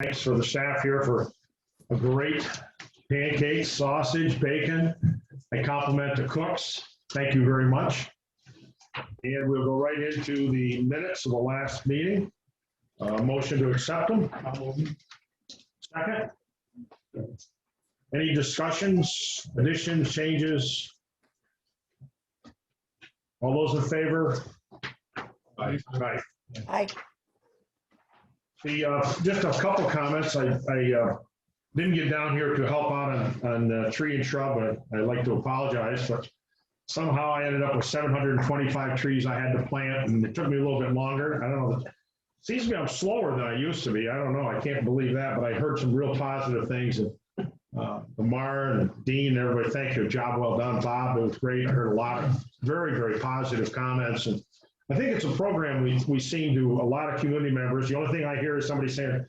Thanks for the staff here for a great pancakes, sausage, bacon. I compliment the cooks. Thank you very much. And we'll go right into the minutes of the last meeting. Motion to accept them. Second. Any discussions, additions, changes? All those in favor? Aye. Aye. Aye. Just a couple comments. I didn't get down here to help out on tree and shrub, but I'd like to apologize. But somehow I ended up with 725 trees I had to plant, and it took me a little bit longer. I don't know. It seems to be I'm slower than I used to be. I don't know. I can't believe that, but I heard some real positive things. And Lamar and Dean, everybody, thank you. Job well done, Bob. It was great. I heard a lot of very, very positive comments. And I think it's a program we seem to a lot of community members. The only thing I hear is somebody saying,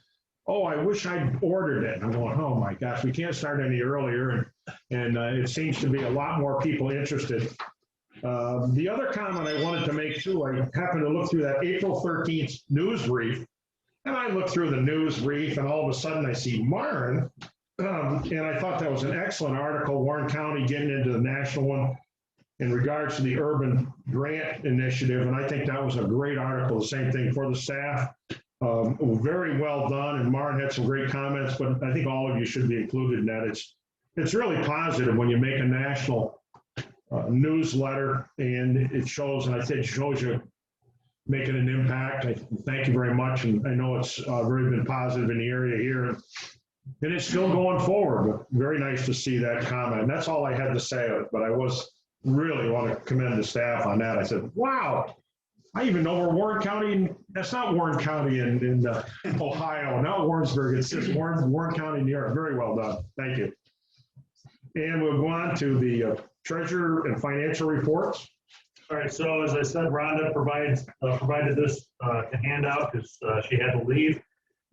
oh, I wish I'd ordered it. I'm going, oh my gosh, we can't start any earlier. And it seems to be a lot more people interested. The other comment I wanted to make too, I happened to look through that April 13th news brief, and I looked through the news brief, and all of a sudden I see Marne, and I thought that was an excellent article, Warren County getting into the national one in regards to the urban grant initiative, and I think that was a great article. The same thing for the staff. Very well done, and Marne had some great comments, but I think all of you should be included in that. It's really positive when you make a national newsletter, and it shows, and I think it shows you making an impact. I thank you very much, and I know it's very been positive in the area here, and it's still going forward. But very nice to see that comment. And that's all I had to say, but I was really want to commend the staff on that. I said, wow, I even know where Warren County, that's not Warren County in Ohio, not Warrensburg, it's just Warren County, New York. Very well done. Thank you. And we'll go on to the treasurer and financial reports. All right, so as I said, Rhonda provided this to hand out because she had to leave.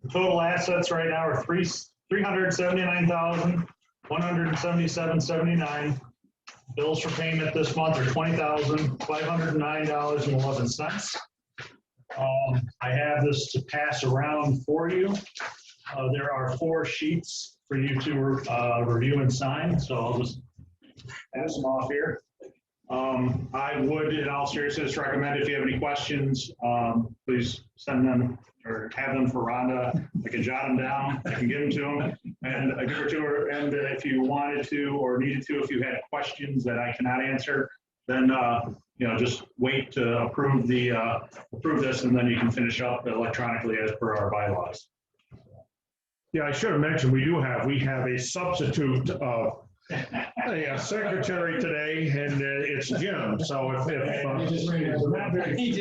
The total assets right now are $379,177.79. Bills for payment this month are $20,509.11. I have this to pass around for you. There are 4 sheets for you to review and sign, so I'll just pass them off here. I would, in all seriousness, recommend if you have any questions, please send them or have them for Rhonda. I can jot them down, I can give them to them, and I give her to her. And if you wanted to or needed to, if you had questions that I cannot answer, then just wait to approve this, and then you can finish up electronically as per our bylaws. Yeah, I should have mentioned we have a substitute a secretary today, and it's Jim. So if he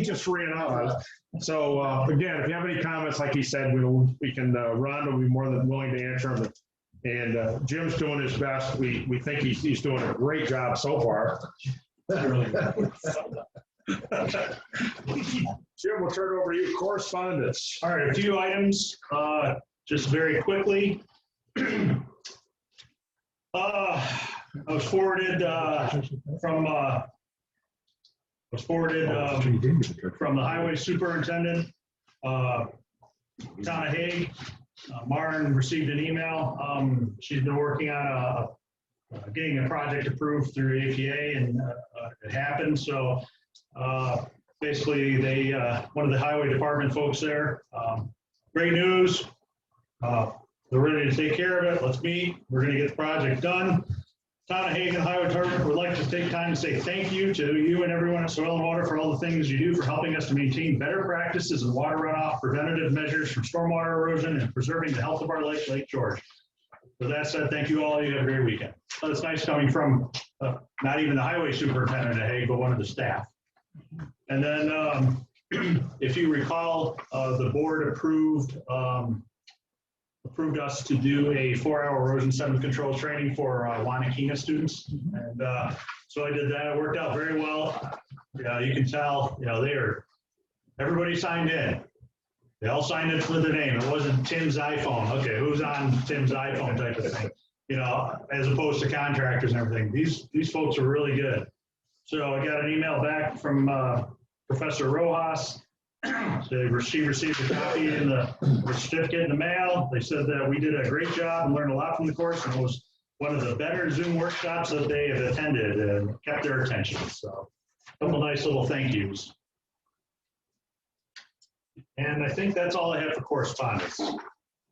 just ran out. So again, if you have any comments, like he said, we can Rhonda will be more than willing to answer them. And Jim's doing his best. We think he's doing a great job so far. Jim, we'll turn it over to you. Correspondence. All right, a few items, just very quickly. I was forwarded from the highway superintendent, Donna Haig. Marne received an email. She's been working on getting a project approved through APA, and it happened. So basically, they one of the highway department folks there. Great news. They're ready to take care of it. Let's meet. We're going to get the project done. Donna Haig and Highway Department would like to take time to say thank you to you and everyone at Soil and Water for all the things you do for helping us to maintain better practices in water runoff, preventative measures from stormwater erosion, and preserving the health of our lake, Lake George. With that said, thank you all. You have a great weekend. So it's nice coming from not even the highway superintendent at Haig, but one of the staff. And then if you recall, the board approved us to do a 4-hour erosion sediment control training for Wanakina students. And so I did that. It worked out very well. You can tell, everybody signed in. They all signed in with their name. It wasn't Tim's iPhone. Okay, who's on Tim's iPhone type of thing, as opposed to contractors and everything. These folks are really good. So I got an email back from Professor Rojas She received a copy in the certificate in the mail. They said that we did a great job and learned a lot from the course, and it was one of the better Zoom workshops that they have attended and kept their attention. So a couple nice little thank yous. And I think that's all I have for correspondence.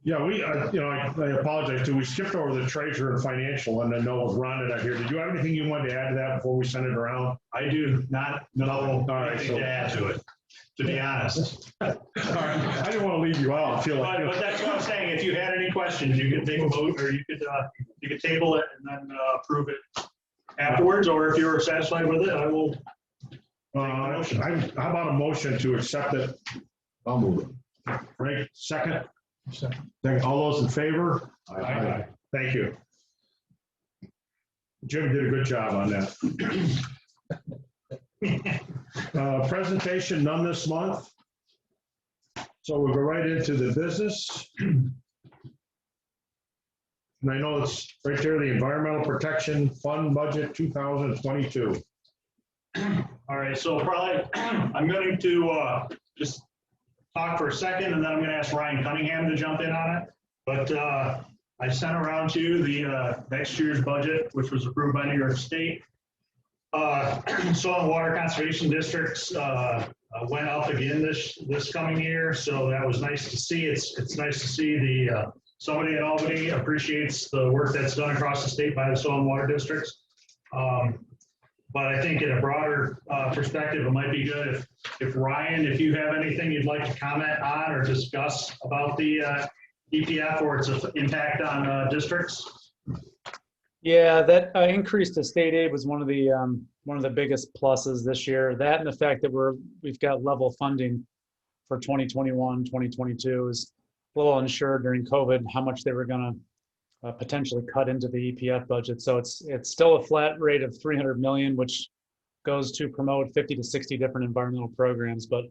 Yeah, we, I apologize too. We skipped over the treasurer and financial, and I know with Rhonda here. Did you have anything you wanted to add to that before we send it around? I do not know anything to add to it, to be honest. All right. I didn't want to leave you out. I feel like, But that's what I'm saying. If you had any questions, you could take a vote, or you could table it and then approve it afterwards. Or if you were satisfied with it, I will. how about a motion to accept it? I'll move it. Frank, second? Second. All those in favor? Aye. Thank you. Jim did a good job on that. Presentation, none this month. So we'll go right into the business. And I know it's right there, the Environmental Protection Fund Budget 2022. All right, so probably I'm going to just talk for a second, and then I'm going to ask Ryan Cunningham to jump in on it. But I sent around to you the next year's budget, which was approved by New York State. Soil and water conservation districts went up again this coming year, so that was nice to see. It's nice to see the somebody in Albany appreciates the work that's done across the state by the soil and water districts. But I think in a broader perspective, it might be good if Ryan, if you have anything you'd like to comment on or discuss about the EPF or its impact on districts. Yeah, that increase to state aid was one of the biggest pluses this year. That and the fact that we've got level funding for 2021, 2022 is a little unsure during COVID how much they were going to potentially cut into the EPF budget. So it's still a flat rate of 300 million, which goes to promote 50 to 60 different environmental programs. But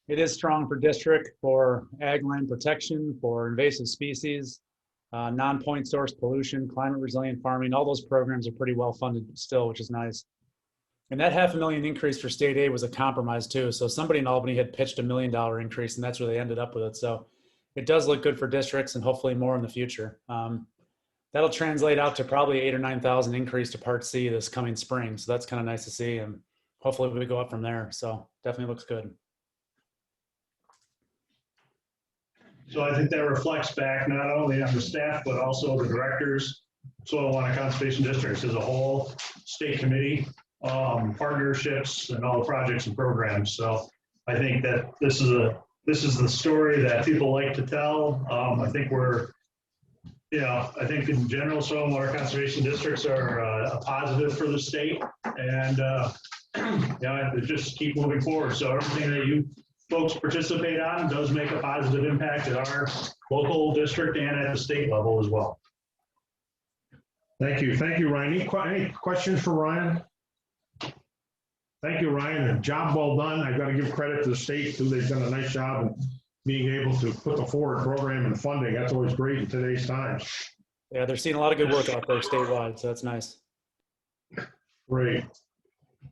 it is strong for district, for ag land protection, for invasive species, non-point source pollution, climate resilient farming. All those programs are pretty well funded still, which is nice. And that $500,000 increase for state aid was a compromise too. So somebody in Albany had pitched $1 million increase, and that's where they ended up with it. So it does look good for districts and hopefully more in the future. That'll translate out to probably 8,000 or 9,000 increase to Part C this coming spring. So that's kind of nice to see, and hopefully we go up from there. So definitely looks good. So I think that reflects back not only on the staff, but also the directors, soil and water conservation districts as a whole, state committee, partnerships, and all the projects and programs. So I think that this is the story that people like to tell. I think I think in general, soil and water conservation districts are a positive for the state, and just keep moving forward. So everything that you folks participate on does make a positive impact at our local district and at the state level as well. Thank you, Ryan. Any questions for Ryan? Thank you, Ryan. Job well done. I've got to give credit to the state too. They've done a nice job in being able to put the forward program and funding. That's always great in today's times. Yeah, they're seeing a lot of good work out there statewide, so that's nice. Great.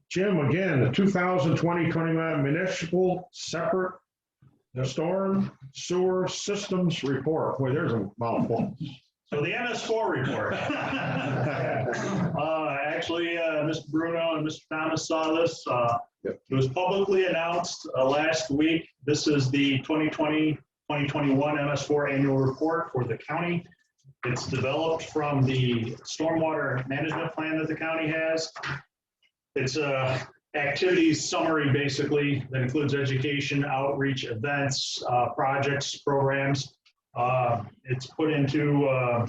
Jim, again, the 2020-21 municipal separate storm sewer systems report. Boy, there's a mouthful. So the MS4 report. Actually, Mr. Bruno and Mr. Thomas saw this. It was publicly announced last week. This is the 2020-2021 MS4 annual report for the county. It's developed from the stormwater management plan that the county has. It's a activities summary, basically, that includes education, outreach, events, projects, programs. It's put into a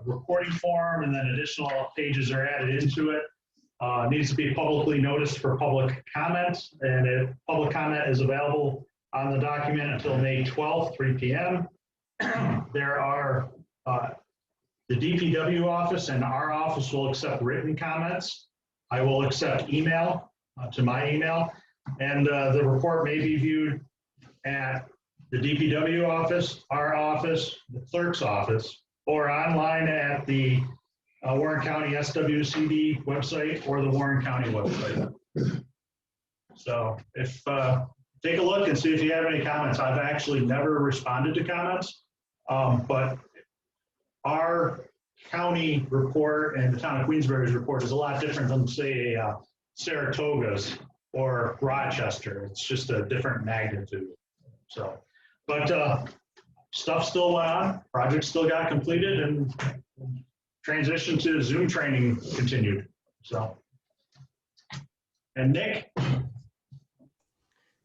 reporting form, and then additional pages are added into it. Needs to be publicly noticed for public comment, and public comment is available on the document until May 12th, 3 p.m. There are the DPW office and our office will accept written comments. I will accept email to my email, and the report may be viewed at the DPW office, our office, the clerk's office, or online at the Warren County SWCD website or the Warren County website. So if, take a look and see if you have any comments. I've actually never responded to comments. But our county report and the town of Queensbury's report is a lot different than, say, Saratoga's or Rochester. It's just a different magnitude. So, but stuff still went on, projects still got completed, and transition to Zoom training continued. So, and Nick?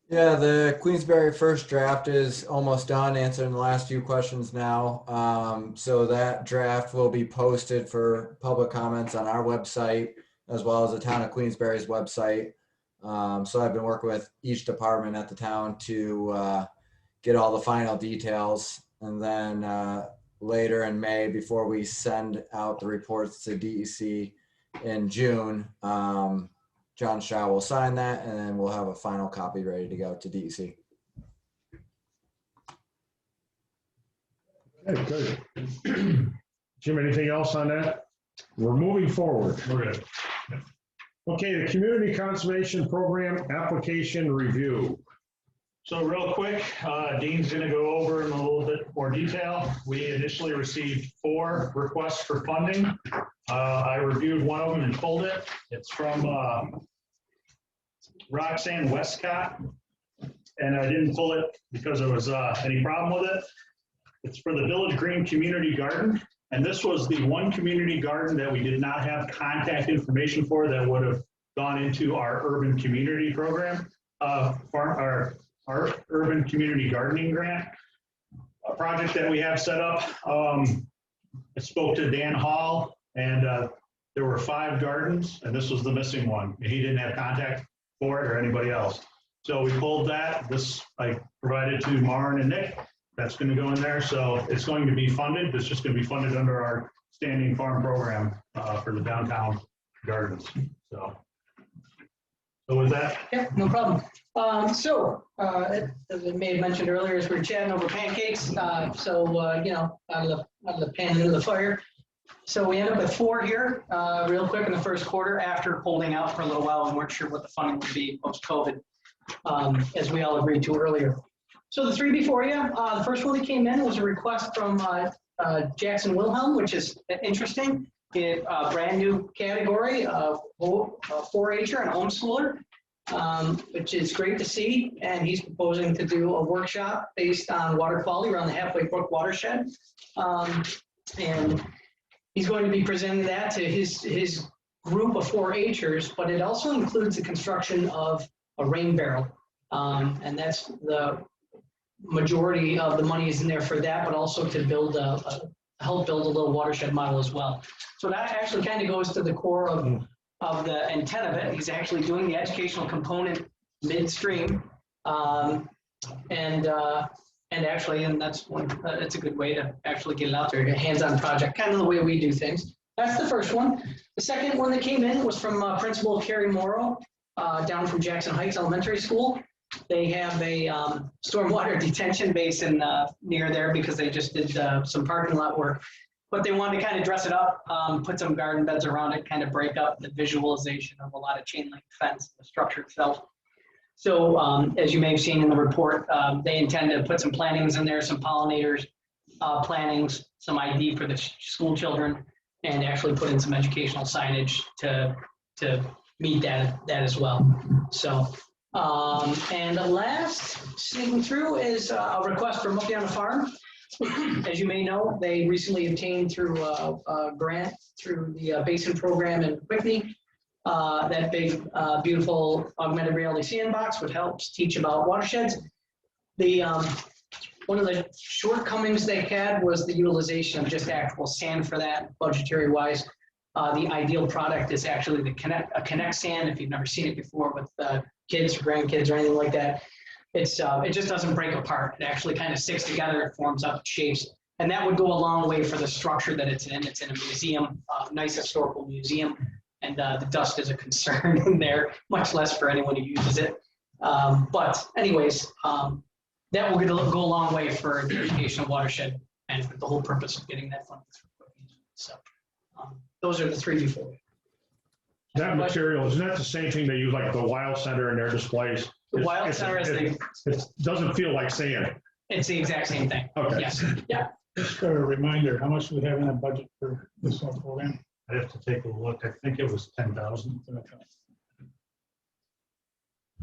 Yeah, the Queensberry first draft is almost done, answering the last few questions now. So that draft will be posted for public comments on our website, as well as the town of Queensberry's website. So I've been working with each department at the town to get all the final details. And then later in May, before we send out the reports to DEC in June, John Shaw will sign that, and then we'll have a final copy ready to go to DEC. Okay, good. Jim, anything else on that? We're moving forward. We're good. Okay, the Community Conservation Program Application Review. So real quick, Dean's going to go over in a little bit more detail. We initially received 4 requests for funding. I reviewed one of them and pulled it. It's from Roxanne Westcott, and I didn't pull it because there was any problem with it. It's for the Village Green Community Garden, and this was the one community garden that we did not have contact information for that would have gone into our urban community program, our urban community gardening grant, a project that we have set up. I spoke to Dan Hall, and there were 5 gardens, and this was the missing one. He didn't have contact for it or anybody else. So we pulled that. This I provided to Maren and Nick. That's going to go in there. So it's going to be funded. It's just going to be funded under our standing farm program for the downtown gardens. So with that. Yeah, no problem. As I may have mentioned earlier, as we're chatting over pancakes, you know, out of the pan into the fire. So we ended up with 4 here, real quick in the first quarter after holding out for a little while and weren't sure what the funding would be post-COVID, as we all agreed to earlier. So the 3 before you, the first one that came in was a request from Jackson Wilhelm, which is interesting. A brand new category of 4-H'er and homeschooler, which is great to see. And he's proposing to do a workshop based on water quality around the Halfway Brook watershed. And he's going to be presenting that to his group of 4-H'ers, but it also includes the construction of a rain barrel. And that's the majority of the money is in there for that, but also to build help build a little watershed model as well. So that actually kind of goes to the core of the intent of it. He's actually doing the educational component midstream. And that's it's a good way to actually get it out there, a hands-on project, kind of the way we do things. That's the first one. The second one that came in was from Principal Carrie Morrow, down from Jackson Heights Elementary School. They have a stormwater detention basin near there because they just did some parking lot work. But they wanted to kind of dress it up, put some garden beds around it, kind of break up the visualization of a lot of chain link fence, the structure itself. So as you may have seen in the report, they intend to put some plantings in there, some pollinators, plantings, some ID for the school children, and actually put in some educational signage to meet that as well. So, and the last sneaking through is a request from Up on the Farm. As you may know, they recently obtained through a grant through the Basin program in Whitney. That big, beautiful augmented reality sandbox, which helps teach about watersheds. One of the shortcomings they had was the utilization of just actual sand for that, budgetary wise. The ideal product is actually the Connect sand. If you've never seen it before with kids or grandkids or anything like that, it just doesn't break apart. It actually kind of sticks together. It forms up shapes. And that would go a long way for the structure that it's in. It's in a museum, nice historical museum. And the dust is a concern in there, much less for anyone who uses it. But anyways, that will go a long way for the education of watershed management, the whole purpose of getting that funded. So those are the 3 before. That material, isn't that the same thing they use like the Wild Center in their displays? The Wild It's- Center is It doesn't feel like sand. it's the exact same thing. Okay. Yes, yeah. Just for a reminder, how much do we have in that budget for this whole program? I have to take a look. I think it was 10,000.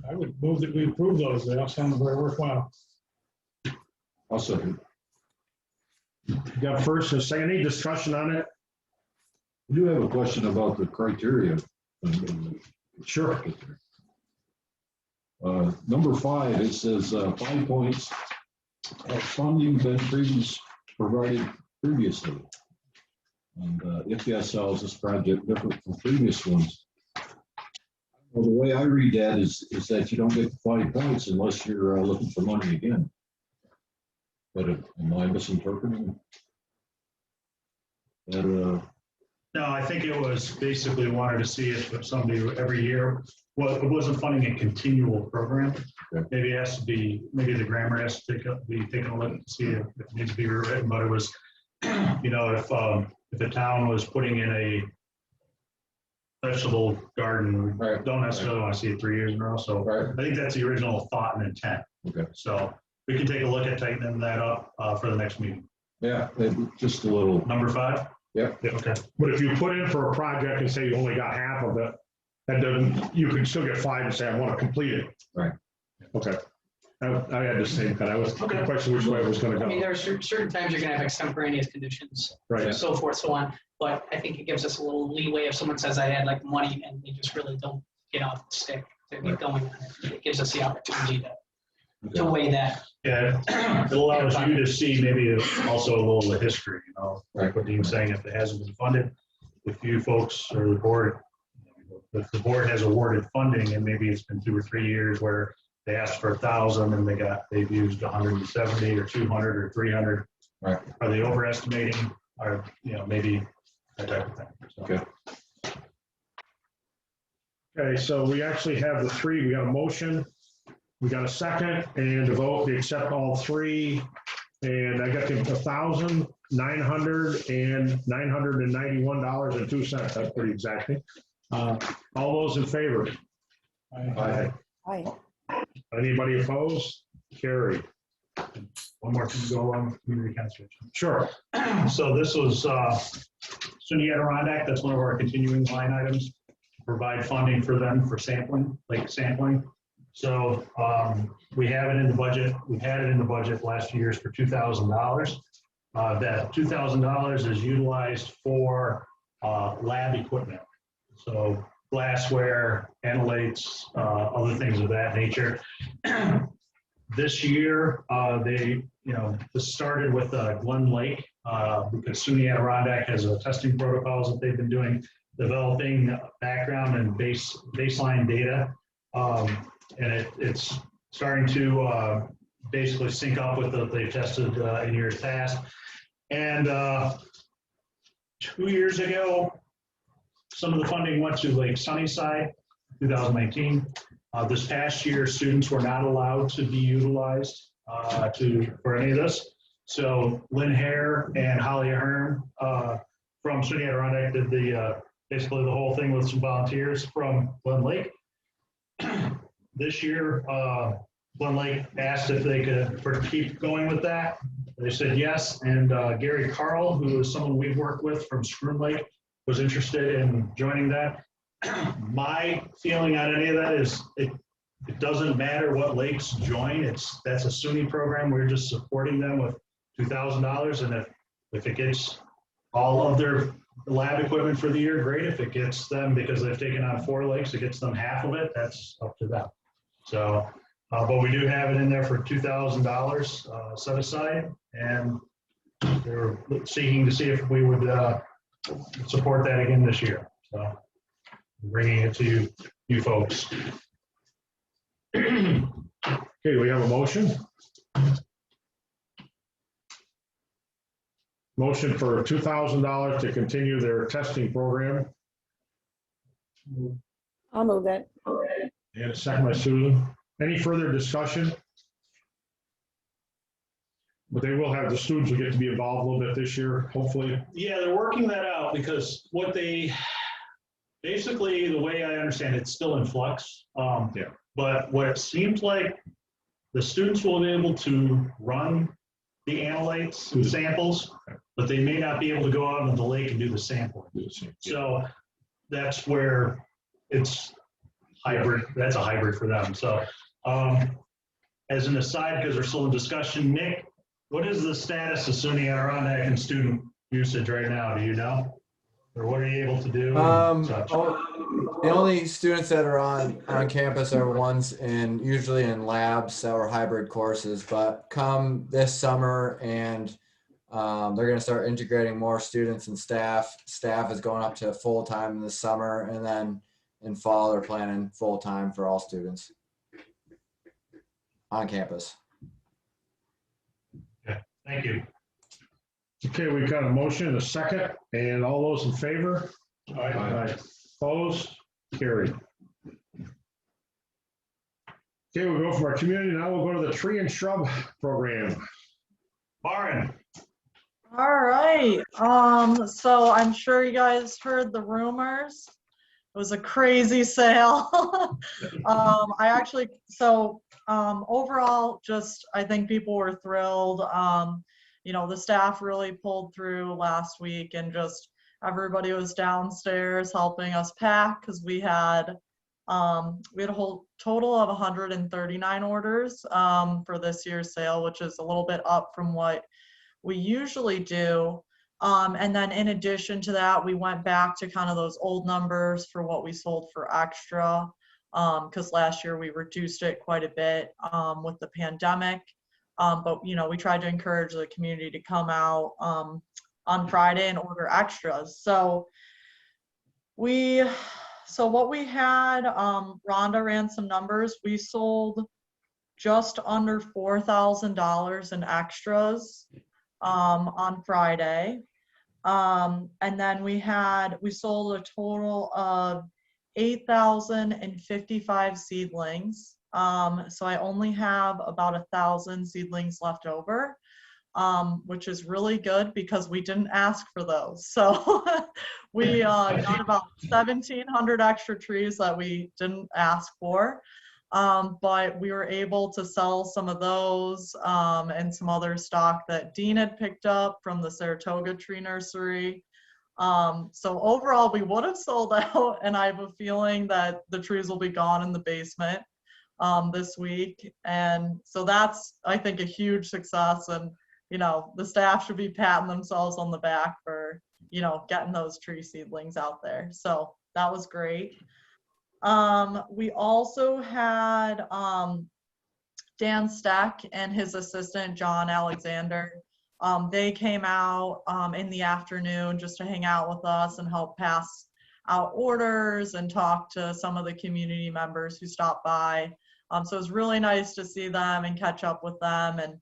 I would move that we approve those. They all sound very worthwhile. I'll second. You got first and second, any discussion on it? I do have a question about the criteria. Sure. Number 5, it says 5 points. Have funding been provided previously? And if yes, how is this project different from previous ones? Well, the way I read that is that you don't get 5 points unless you're looking for money again. But am I misinterpreting that? No, I think it was basically wanted to see if somebody every year, well, it wasn't funding a continual program. Okay. Maybe it has to be, maybe the grammar has to be taken a look to see if it needs to be rewritten, but it was, you know, if the town was putting in a vegetable garden, we Right. don't necessarily want to see it 3 years in a row. So Right. I think that's the original thought and intent. Okay. So we can take a look at tightening that up for the next meeting. Yeah, just a little. Number 5? Yeah. Okay. But if you put in for a project and say you only got half of it, that doesn't, you can still get 5 and say, I want to complete it. Right. Okay. I had the same kind. I was the question which way it was going to I mean, go. there are certain times you're gonna have extemporaneous conditions, Right. so forth, so on. But I think it gives us a little leeway if someone says I had like money and they just really don't get off the stick to get going on it. It gives us the opportunity to weigh that. Yeah, it allows you to see maybe also a little of the history, you know, like what Dean's saying, if it hasn't been funded, if you folks or the board, if the board has awarded funding and maybe it's been 2 or 3 years where they asked for 1,000 and they've used 170 or 200 or 300. Right. Are they overestimating or, you know, maybe that type of thing. So. Okay. Okay, so we actually have the 3. We got a motion. We got a second and a vote to accept all 3. And I got them $1,991.02. That's pretty exacting. All those in favor? Aye. Aye. Anybody opposed? Carried. One more thing to go on community conservation. Sure. So this was SUNY Adirondack, that's one of our continuing line items, provide funding for them for sampling, lake sampling. So we have it in the budget, we've had it in the budget last few years for $2,000. That $2,000 is utilized for lab equipment. So glassware, analytes, other things of that nature. This year, this started with Glen Lake because SUNY Adirondack has testing protocols that they've been doing, developing background and baseline data. And it's starting to basically sync up with what they've tested in years past. And 2 years ago, some of the funding went to Lake Sunnyside, 2019. This past year, students were not allowed to be utilized for any of this. So Lynn Hare and Holly Ahern from SUNY Adirondack did basically the whole thing with some volunteers from Glen Lake. This year, Glen Lake asked if they could keep going with that. They said yes, and Gary Carl, who is someone we've worked with from Scroon Lake, was interested in joining that. My feeling on any of that is it doesn't matter what lakes join. That's a SUNY program. We're just supporting them with $2,000, and if it gets all of their lab equipment for the year, great. If it gets them because they've taken on 4 lakes, it gets them half of it. That's up to them. So, but we do have it in there for $2,000 set aside, and they're seeking to see if we would support that again this year. So, bringing it to you folks. Okay, do we have a motion? Motion for $2,000 to continue their testing program. I'll move that. And a second by Susan. Any further discussion? But they will have, the students will get to be involved a little bit this year, hopefully. Yeah, they're working that out because what they Basically, the way I understand it, it's still in flux. Yeah. But what it seems like, the students will be able to run the analytes and samples, but they may not be able to go out into the lake and do the sampling. So that's where it's hybrid. That's a hybrid for them. So as an aside, because they're still in discussion, Nick, what is the status of SUNY Adirondack and student usage right now? Do you know? Or what are you able to do? and such? The only students that are on campus are ones usually in labs that were hybrid courses, but come this summer and they're going to start integrating more students and staff. Staff is going up to full-time this summer, and then in fall they're planning full-time for all students on campus. Thank you. Okay, we've got a motion and a second, and all those in favor? Aye. Opposed? Carried. Okay, we'll go from our community. Now we'll go to the tree and shrub program. Lauren. All right. So I'm sure you guys heard the rumors. It was a crazy sale. Overall, I think people were thrilled. The staff really pulled through last week, and just everybody was downstairs helping us pack, because we had a whole total of 139 orders for this year's sale, which is a little bit up from what we usually do. And then in addition to that, we went back to kind of those old numbers for what we sold for extra, because last year we reduced it quite a bit with the pandemic. But we tried to encourage the community to come out on Friday and order extras. So what we had, Rhonda ran some numbers. We sold just under $4,000 in extras on Friday. And then we sold a total of 8,055 seedlings. So I only have about 1,000 seedlings left over, which is really good because we didn't ask for those. So we got about 1,700 extra trees that we didn't ask for. But we were able to sell some of those and some other stock that Dean had picked up from the Saratoga Tree Nursery. So overall, we would have sold out, and I have a feeling that the trees will be gone in the basement this week. And so that's, I think, a huge success. And, the staff should be patting themselves on the back for, getting those tree seedlings out there. So that was great. We also had Dan Steck and his assistant, John Alexander. They came out in the afternoon just to hang out with us and help pass out orders and talk to some of the community members who stopped by. So it was really nice to see them and catch up with them and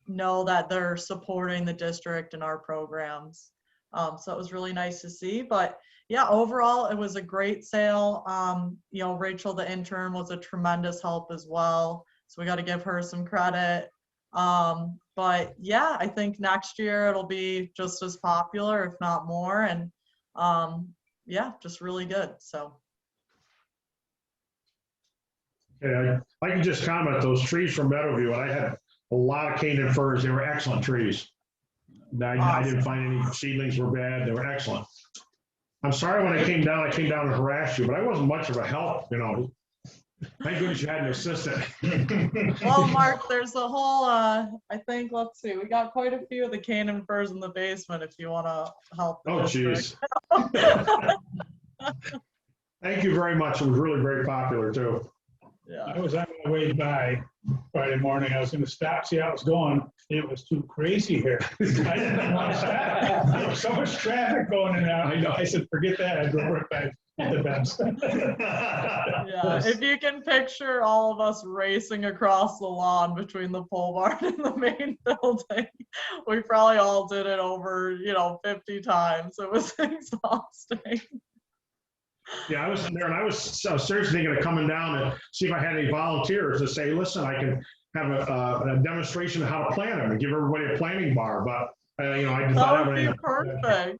know that they're supporting the district and our programs. So it was really nice to see. But yeah, overall, it was a great sale. Rachel, the intern, was a tremendous help as well. So we got to give her some credit. But yeah, I think next year it'll be just as popular, if not more. And yeah, just really good. So. Yeah, I can just comment, those trees from Meadowview, and I had a lot of Canaan firs. They were excellent trees. I didn't find any seedlings were bad. They were excellent. I'm sorry when I came down and harassed you, but I wasn't much of a help, Thank goodness you had an assistant. Well, Mark, there's a whole, I think, let's see, we got quite a few of the Canaan firs in the basement if you want to help. Oh, geez. Thank you very much. It was really very popular, too. Yeah. I was on my way by Friday morning. I was going to stop, see how it was going. It was too crazy here. I didn't want to stop. There was so much traffic going in and out. I said, forget that. I drove right back to the bench. Yeah, if you can picture all of us racing across the lawn between the pole barn and the main building, we probably all did it over, 50 times. It was exhausting. Yeah, I was there, and I was seriously thinking of coming down and see if I had any volunteers to say, listen, I can have a demonstration of how to plant them and give everybody a planting bar. But, I did not That have would any. be perfect.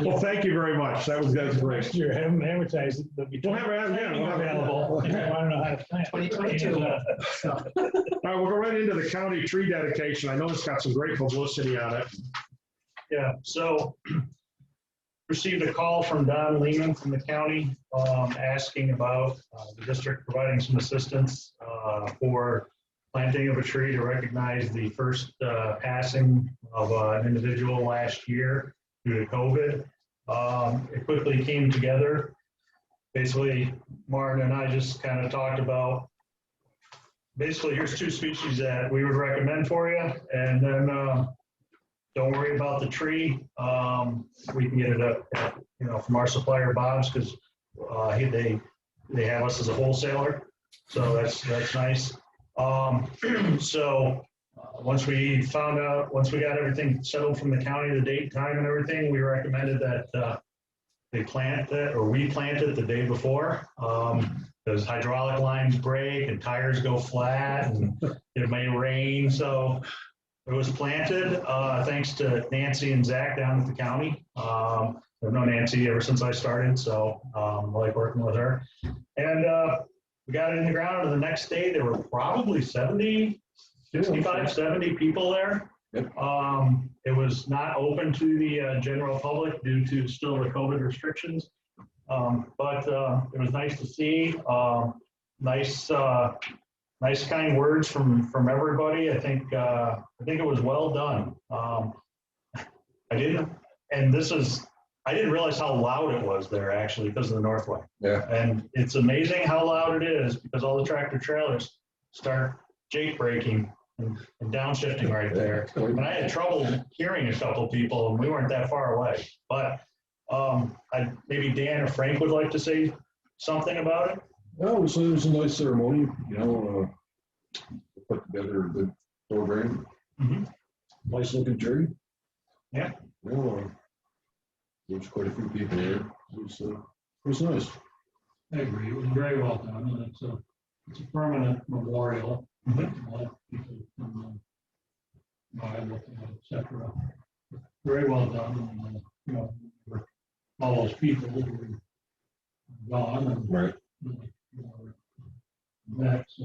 Well, thank you very much. That was great. Next year, have them advertise it, but we We'll don't have it, yeah, we'll have it. available. If you want to know how to plant. 2022. All right, we'll go right into the county tree dedication. I know it's got some great publicity on it. Yeah, so received a call from Don Lehman from the county asking about the district providing some assistance for planting of a tree to recognize the first passing of an individual last year due to COVID. It quickly came together. Basically, Martin and I just kind of talked about, basically, here's 2 species that we would recommend for you, and then don't worry about the tree. We can get it up, from our supplier Bob's, because they have us as a wholesaler, so that's nice. So once we got everything settled from the county, the date, time, and everything, we recommended that they plant it, or we plant it the day before. Because hydraulic lines break and tires go flat, and it may rain, so it was planted thanks to Nancy and Zach down at the county. I've known Nancy ever since I started, so I like working with her. And we got it in the ground, and the next day there were probably 65, 70 people there. Yep. It was not open to the general public due to still the COVID restrictions. But it was nice to see. Nice kind words from everybody. I think it was well done. I didn't realize how loud it was there actually because of the Northway. Yeah. And it's amazing how loud it is because all the tractor trailers start jake braking and downshifting right there. And I had trouble hearing a couple people, and we weren't that far away. But maybe Dan or Frank would like to say something about it. No, it was a nice ceremony, put together a good program. Mhm. Nice looking tree. Yeah. There's quite a few people there. It was nice. I agree. It was very well done, and it's a permanent memorial. Mhm. A lot of people come by looking at it, et cetera. Very well done. And, for all those people who were gone, and Right. that's a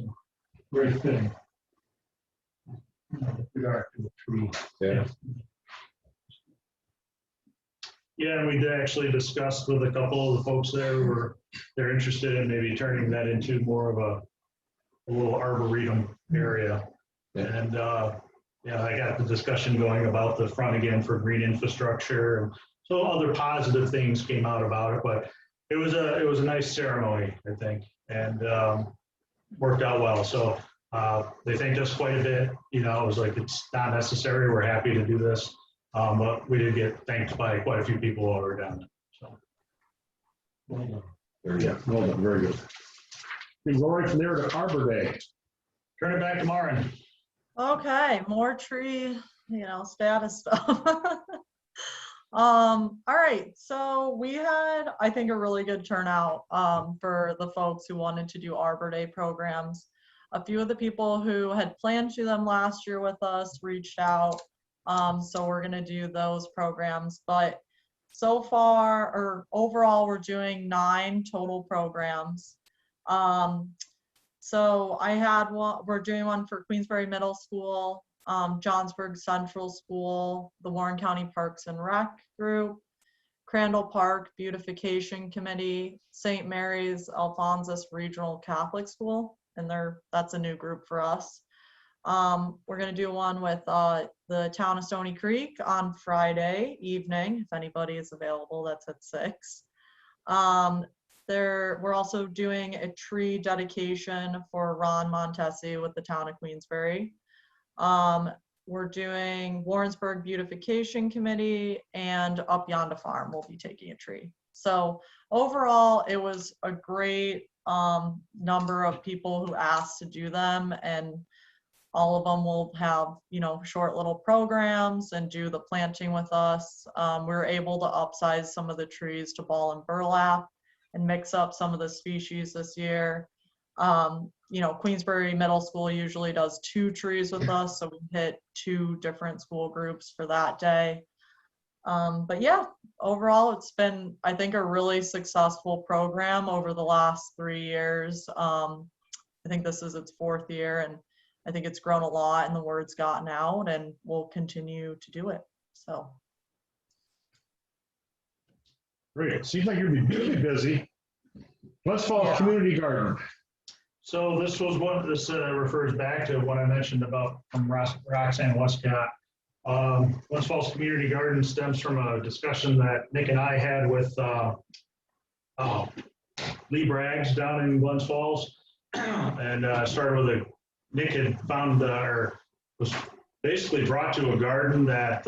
great thing. With regard to the tree. Yeah. Yeah, and we did actually discuss with a couple of the folks there who they're interested in maybe turning that into more of a little arboretum area. Yeah. And I got the discussion going about the front again for green infrastructure. And so other positive things came out about it, but it was a nice ceremony, I think, and worked out well. So they thanked us quite a bit. It was like, it's not necessary. We're happy to do this. But we did get thanked by quite a few people while we were down there. So. Well done. Very good. Well done. Very good. We go right from there to Arbor Day. Turn it back to Marin. Okay, more tree, status stuff. All right, so we had, I think, a really good turnout for the folks who wanted to do Arbor Day programs. A few of the people who had planned to do them last year with us reached out. So we're going to do those programs, but so far, or overall, we're doing 9 total programs. So I had one, we're doing one for Queensbury Middle School, Johnsburg Central School, the Warren County Parks and Rec Group, Crandall Park Beautification Committee, St. Mary's Alphonsus Regional Catholic School, and that's a new group for us. We're going to do one with the town of Stony Creek on Friday evening, if anybody is available. That's at 6. We're also doing a tree dedication for Ron Montesi with the town of Queensbury. We're doing Warrensburg Beautification Committee, and Up Yonder Farm will be taking a tree. So overall, it was a great number of people who asked to do them, and all of them will have, short little programs and do the planting with us. We were able to upsize some of the trees to ball and burlap and mix up some of the species this year. Queensbury Middle School usually does 2 trees with us, so we hit 2 different school groups for that day. But yeah, overall, it's been, I think, a really successful program over the last 3 years. I think this is its 4th year, and I think it's grown a lot and the word's gotten out, and we'll continue to do it. So. Great. Seems like you're really busy. Let's fall Yeah. community garden. So this was what this refers back to what I mentioned about from Roxanne Westcott. Glens Falls Community Garden stems from a discussion that Nick and I had with Lee Braggs down in Glens Falls. And started with Nick had found or was basically brought to a garden that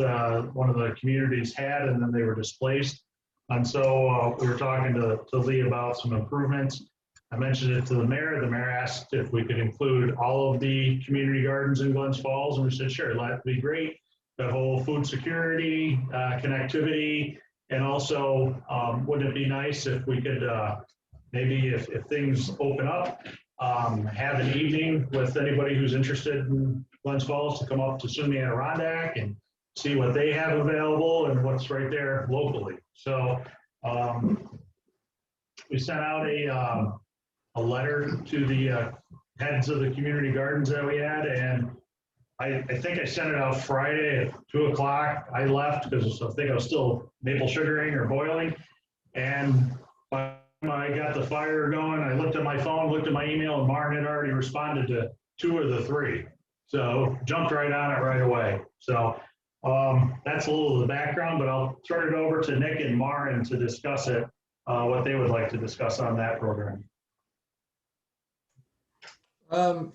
one of the communities had, and then they were displaced. And so we were talking to Lee about some improvements. I mentioned it to the mayor. The mayor asked if we could include all of the community gardens in Glens Falls, and we said, sure, that'd be great. The whole food security, connectivity, and also wouldn't it be nice if we could maybe if things open up, have an evening with anybody who's interested in Glens Falls to come up to SUNY Adirondack and see what they have available and what's right there locally. So we sent out a letter to the heads of the community gardens that we had, and I think I sent it out Friday at 2 o'clock. I left because I think I was still maple sugaring or boiling, and by the time I got the fire going, I looked at my phone, looked at my email, and Martin had already responded to 2 of the 3. So jumped right on it right away. So that's a little of the background, but I'll turn it over to Nick and Martin to discuss it, what they would like to discuss on that program.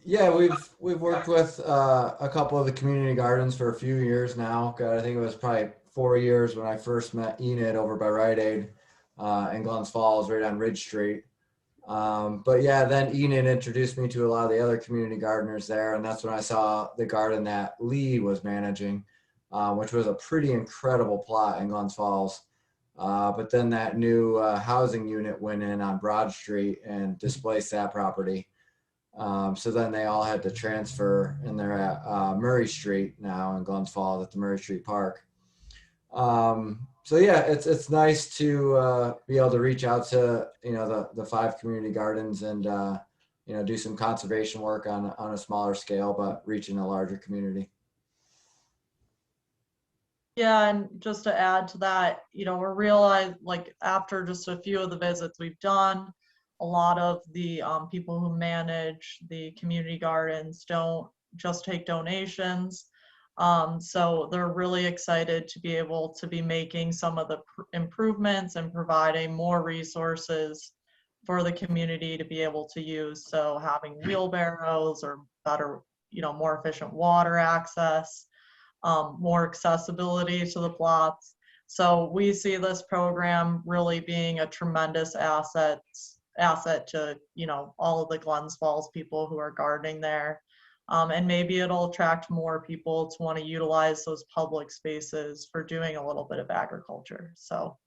Yeah, we've worked with a couple of the community gardens for a few years now. God, I think it was probably 4 years when I first met Enid over by Rite Aid in Glens Falls, right on Ridge Street. But yeah, then Enid introduced me to a lot of the other community gardeners there, and that's when I saw the garden that Lee was managing, which was a pretty incredible plot in Glens Falls. But then that new housing unit went in on Broad Street and displaced that property. So then they all had to transfer, and they're at Murray Street now in Glens Falls at the Murray Street Park. So yeah, it's nice to be able to reach out to the 5 community gardens and do some conservation work on a smaller scale, but reaching a larger community. Yeah, and just to add to that, we're realized, like, after just a few of the visits we've done, a lot of the people who manage the community gardens don't just take donations. So they're really excited to be able to be making some of the improvements and providing more resources for the community to be able to use. So having wheelbarrows or better, more efficient water access, more accessibility to the plots. So we see this program really being a tremendous asset to all of the Glens Falls people who are gardening there, and maybe it'll attract more people to want to utilize those public spaces for doing a little bit of agriculture. So,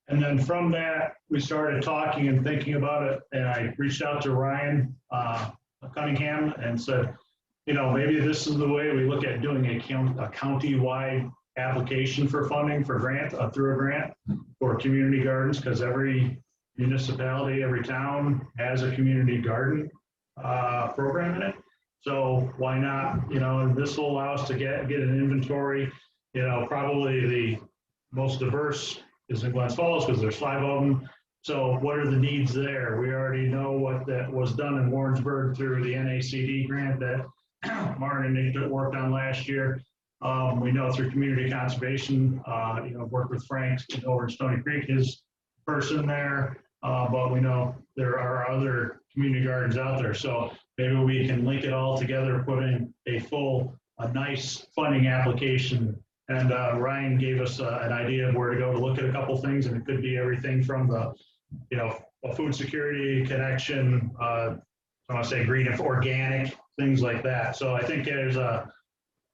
and then from that we started talking and thinking about it, and I reached out to Ryan Cunningham and said, maybe this is the way we look at doing a county-wide application for funding for through a grant for community gardens, because every municipality, every town has a community garden program in it. So why not, and this will allow us to get an inventory. Probably the most diverse is in Glens Falls because there's 5 of them. So what are the needs there? We already know what that was done in Warrensburg through the NACD grant that Martin and Nick worked on last year. We know through community conservation, worked with Frank over in Stony Creek, his person there. But we know there are other community gardens out there. So maybe we can link it all together, put in a nice funding application. And Ryan gave us an idea of where to go to look at a couple things. And it could be everything from the, a food security connection, I want to say green and organic, things like that. So I think there's a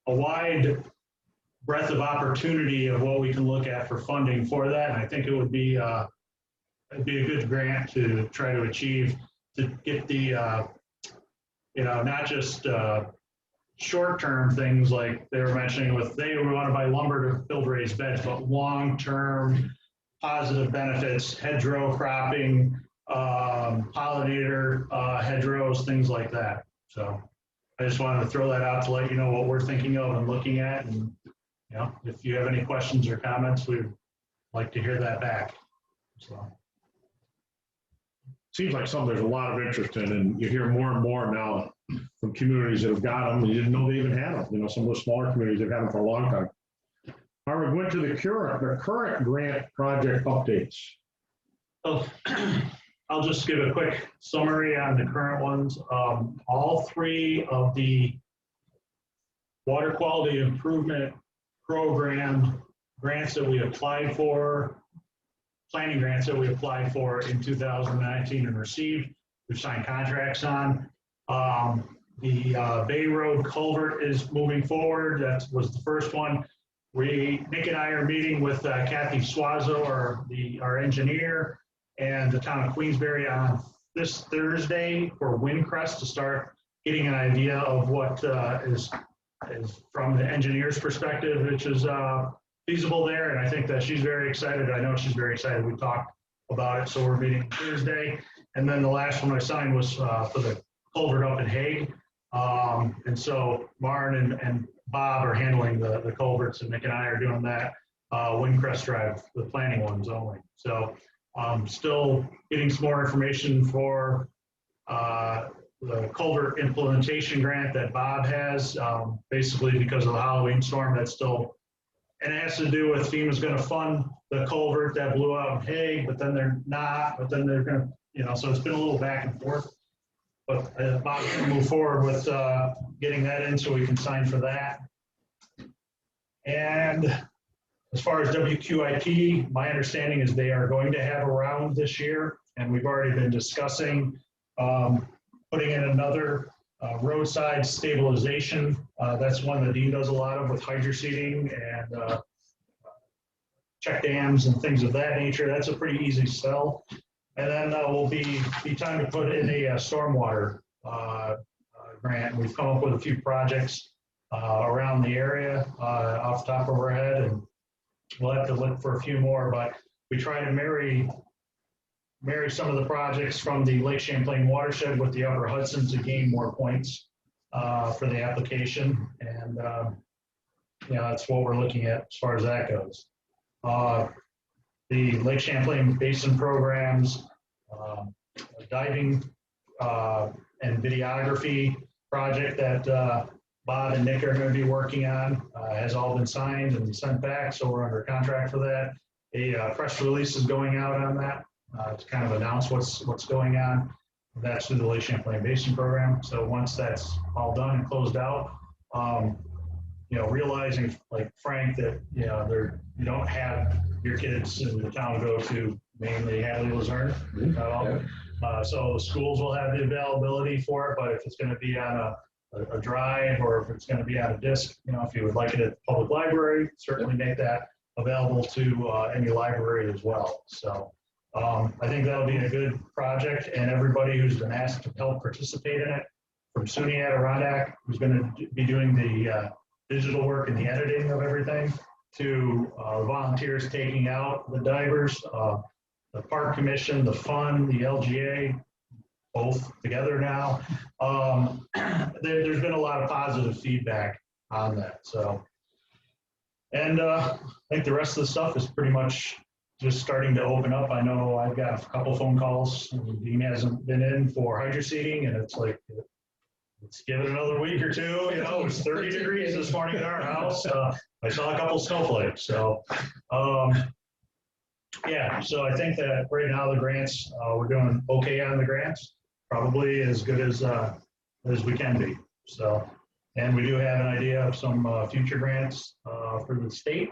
wide breadth of opportunity of what we can look at for funding for that. And I think it would be it'd be a good grant to try to achieve, to get the, not just short-term things like they were mentioning with, they want to buy lumber to build raised beds, but long-term positive benefits, hedgerow cropping, pollinator hedgerows, things like that. So I just wanted to throw that out to let you know what we're thinking of and looking at. And, you know, if you have any questions or comments, we'd like to hear that back. So. Seems like something there's a lot of interest in, and you hear more and more now from communities that have got them, and you didn't know they even had them. You know, some of the smaller communities have had them for a long time. All right, we went to the current grant project updates. Oh, I'll just give a quick summary on the current ones. All three of the water quality improvement program grants that we applied for, planning grants that we applied for in 2019 and received, we've signed contracts on. The Bay Road culvert is moving forward. That was the first one. Nick and I are meeting with Kathy Suazo, our engineer, and the town of Queensbury on this Thursday for Windcrest to start getting an idea of what is from the engineer's perspective, which is feasible there. And I think that she's very excited. I know she's very excited. We talked about it. So we're meeting Thursday. And then the last one I signed was for the culvert up in Hague. And so Marn and Bob are handling the culverts, and Nick and I are doing that. Windcrest Drive, the planning ones only. So still getting some more information for the culvert implementation grant that Bob has, basically because of the Halloween storm. That's still, and it has to do with FEMA's going to fund the culvert that blew out in Hague, but then they're not, but then they're going to, you know, so it's been a little back and forth. But Bob's going to move forward with getting that in so we can sign for that. And as far as WQIP, my understanding is they are going to have a round this year, and we've already been discussing putting in another roadside stabilization. That's one that Dean does a lot of with hydro seeding and check dams and things of that nature. That's a pretty easy sell. And then will be time to put in a stormwater grant. We've come up with a few projects around the area off the top of our head, and we'll have to look for a few more, but we try to marry some of the projects from the Lake Champlain watershed with the Upper Hudson to gain more points for the application. And you know, that's what we're looking at as far as that goes. The Lake Champlain Basin programs, diving and videography project that Bob and Nick are going to be working on has all been signed and sent back, so we're under contract for that. A press release is going out on that to kind of announce what's going on. That's through the Lake Champlain Basin program. So once that's all done and closed out, you know, realizing like Frank that, you know, you don't have your kids in the town go to mainly Hadley Luzerne. So the schools will have the availability for it, but if it's going to be on a drive or if it's going to be on a disc, you know, if you would like it at the public library, certainly make that available to any library as well. So I think that'll be a good project, and everybody who's been asked to help participate in it, from SUNY Adirondack, who's going to be doing the digital work and the editing of everything, to volunteers taking out the divers, the park commission, the fund, the LGA, both together now. There's been a lot of positive feedback on that. So, and I think the rest of the stuff is pretty much just starting to open up. I know I've got a couple phone calls. Dean hasn't been in for hydro seeding, and it's like, let's give it another week or two. You know, it was 30 degrees this morning at our house. I saw a couple snowflakes. So, yeah, so I think that right now the grants, we're doing okay on the grants, probably as good as we can be. So, and we do have an idea of some future grants for the state.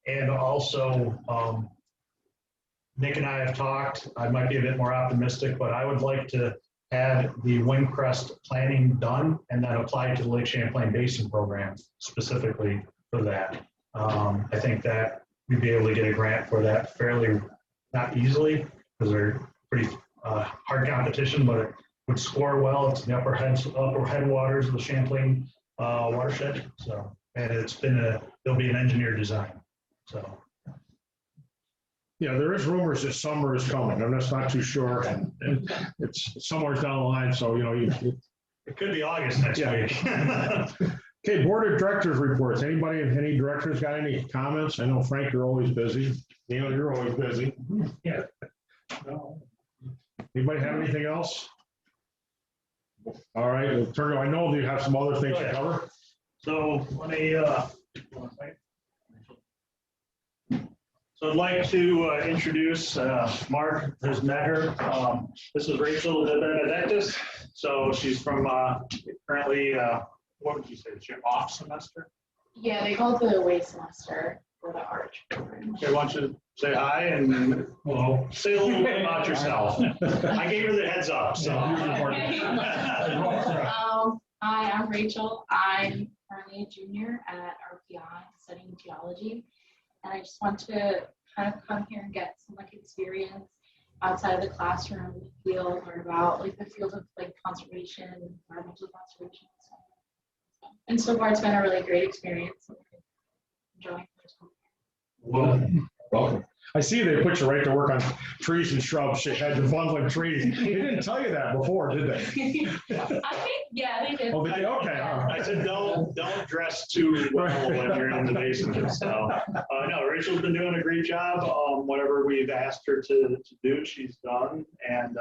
And also, Nick and I have talked, I might be a bit more optimistic, but I would like to have the Windcrest planning done and then apply to the Lake Champlain Basin program specifically for that. I think that we'd be able to get a grant for that fairly, not easily, because they're pretty hard competition, but would score well. It's in the upper headwaters of the Champlain watershed. So, and there'll be an engineered design. So. Yeah, there is rumors that summer is coming. I'm just not too sure. And it's somewhere down the line, so, It could be August next week. Okay, board of directors reports. Any directors got any comments? I know, Frank, you're always busy. Neil, you're always busy. Yeah. Anybody have anything else? All right, I know you have some other things to cover. So let me, so I'd like to introduce Mark, has met her. This is Rachel de Benedictis. So she's from currently, what would you say, it's your off semester? Yeah, they call it the away semester for the arch program. Okay, I want you to say hi and well, say a little bit about yourself. I gave her the heads up, so. Hi, I'm Rachel. I'm currently a junior at RPI studying geology. And I just want to kind of come here and get some experience outside of the classroom field, learn about the field of conservation, environmental conservation. And so far it's been a really great experience. I'm enjoying it. Welcome. I see they put you right to work on trees and shrubs. She had you bundling trees. They didn't tell you that before, did they? I think, yeah, they did. Oh, they did? Okay. All right. I said, don't dress too well when you're in the basement. So, no, Rachel's been doing a great job. Whatever we've asked her to do, she's done. And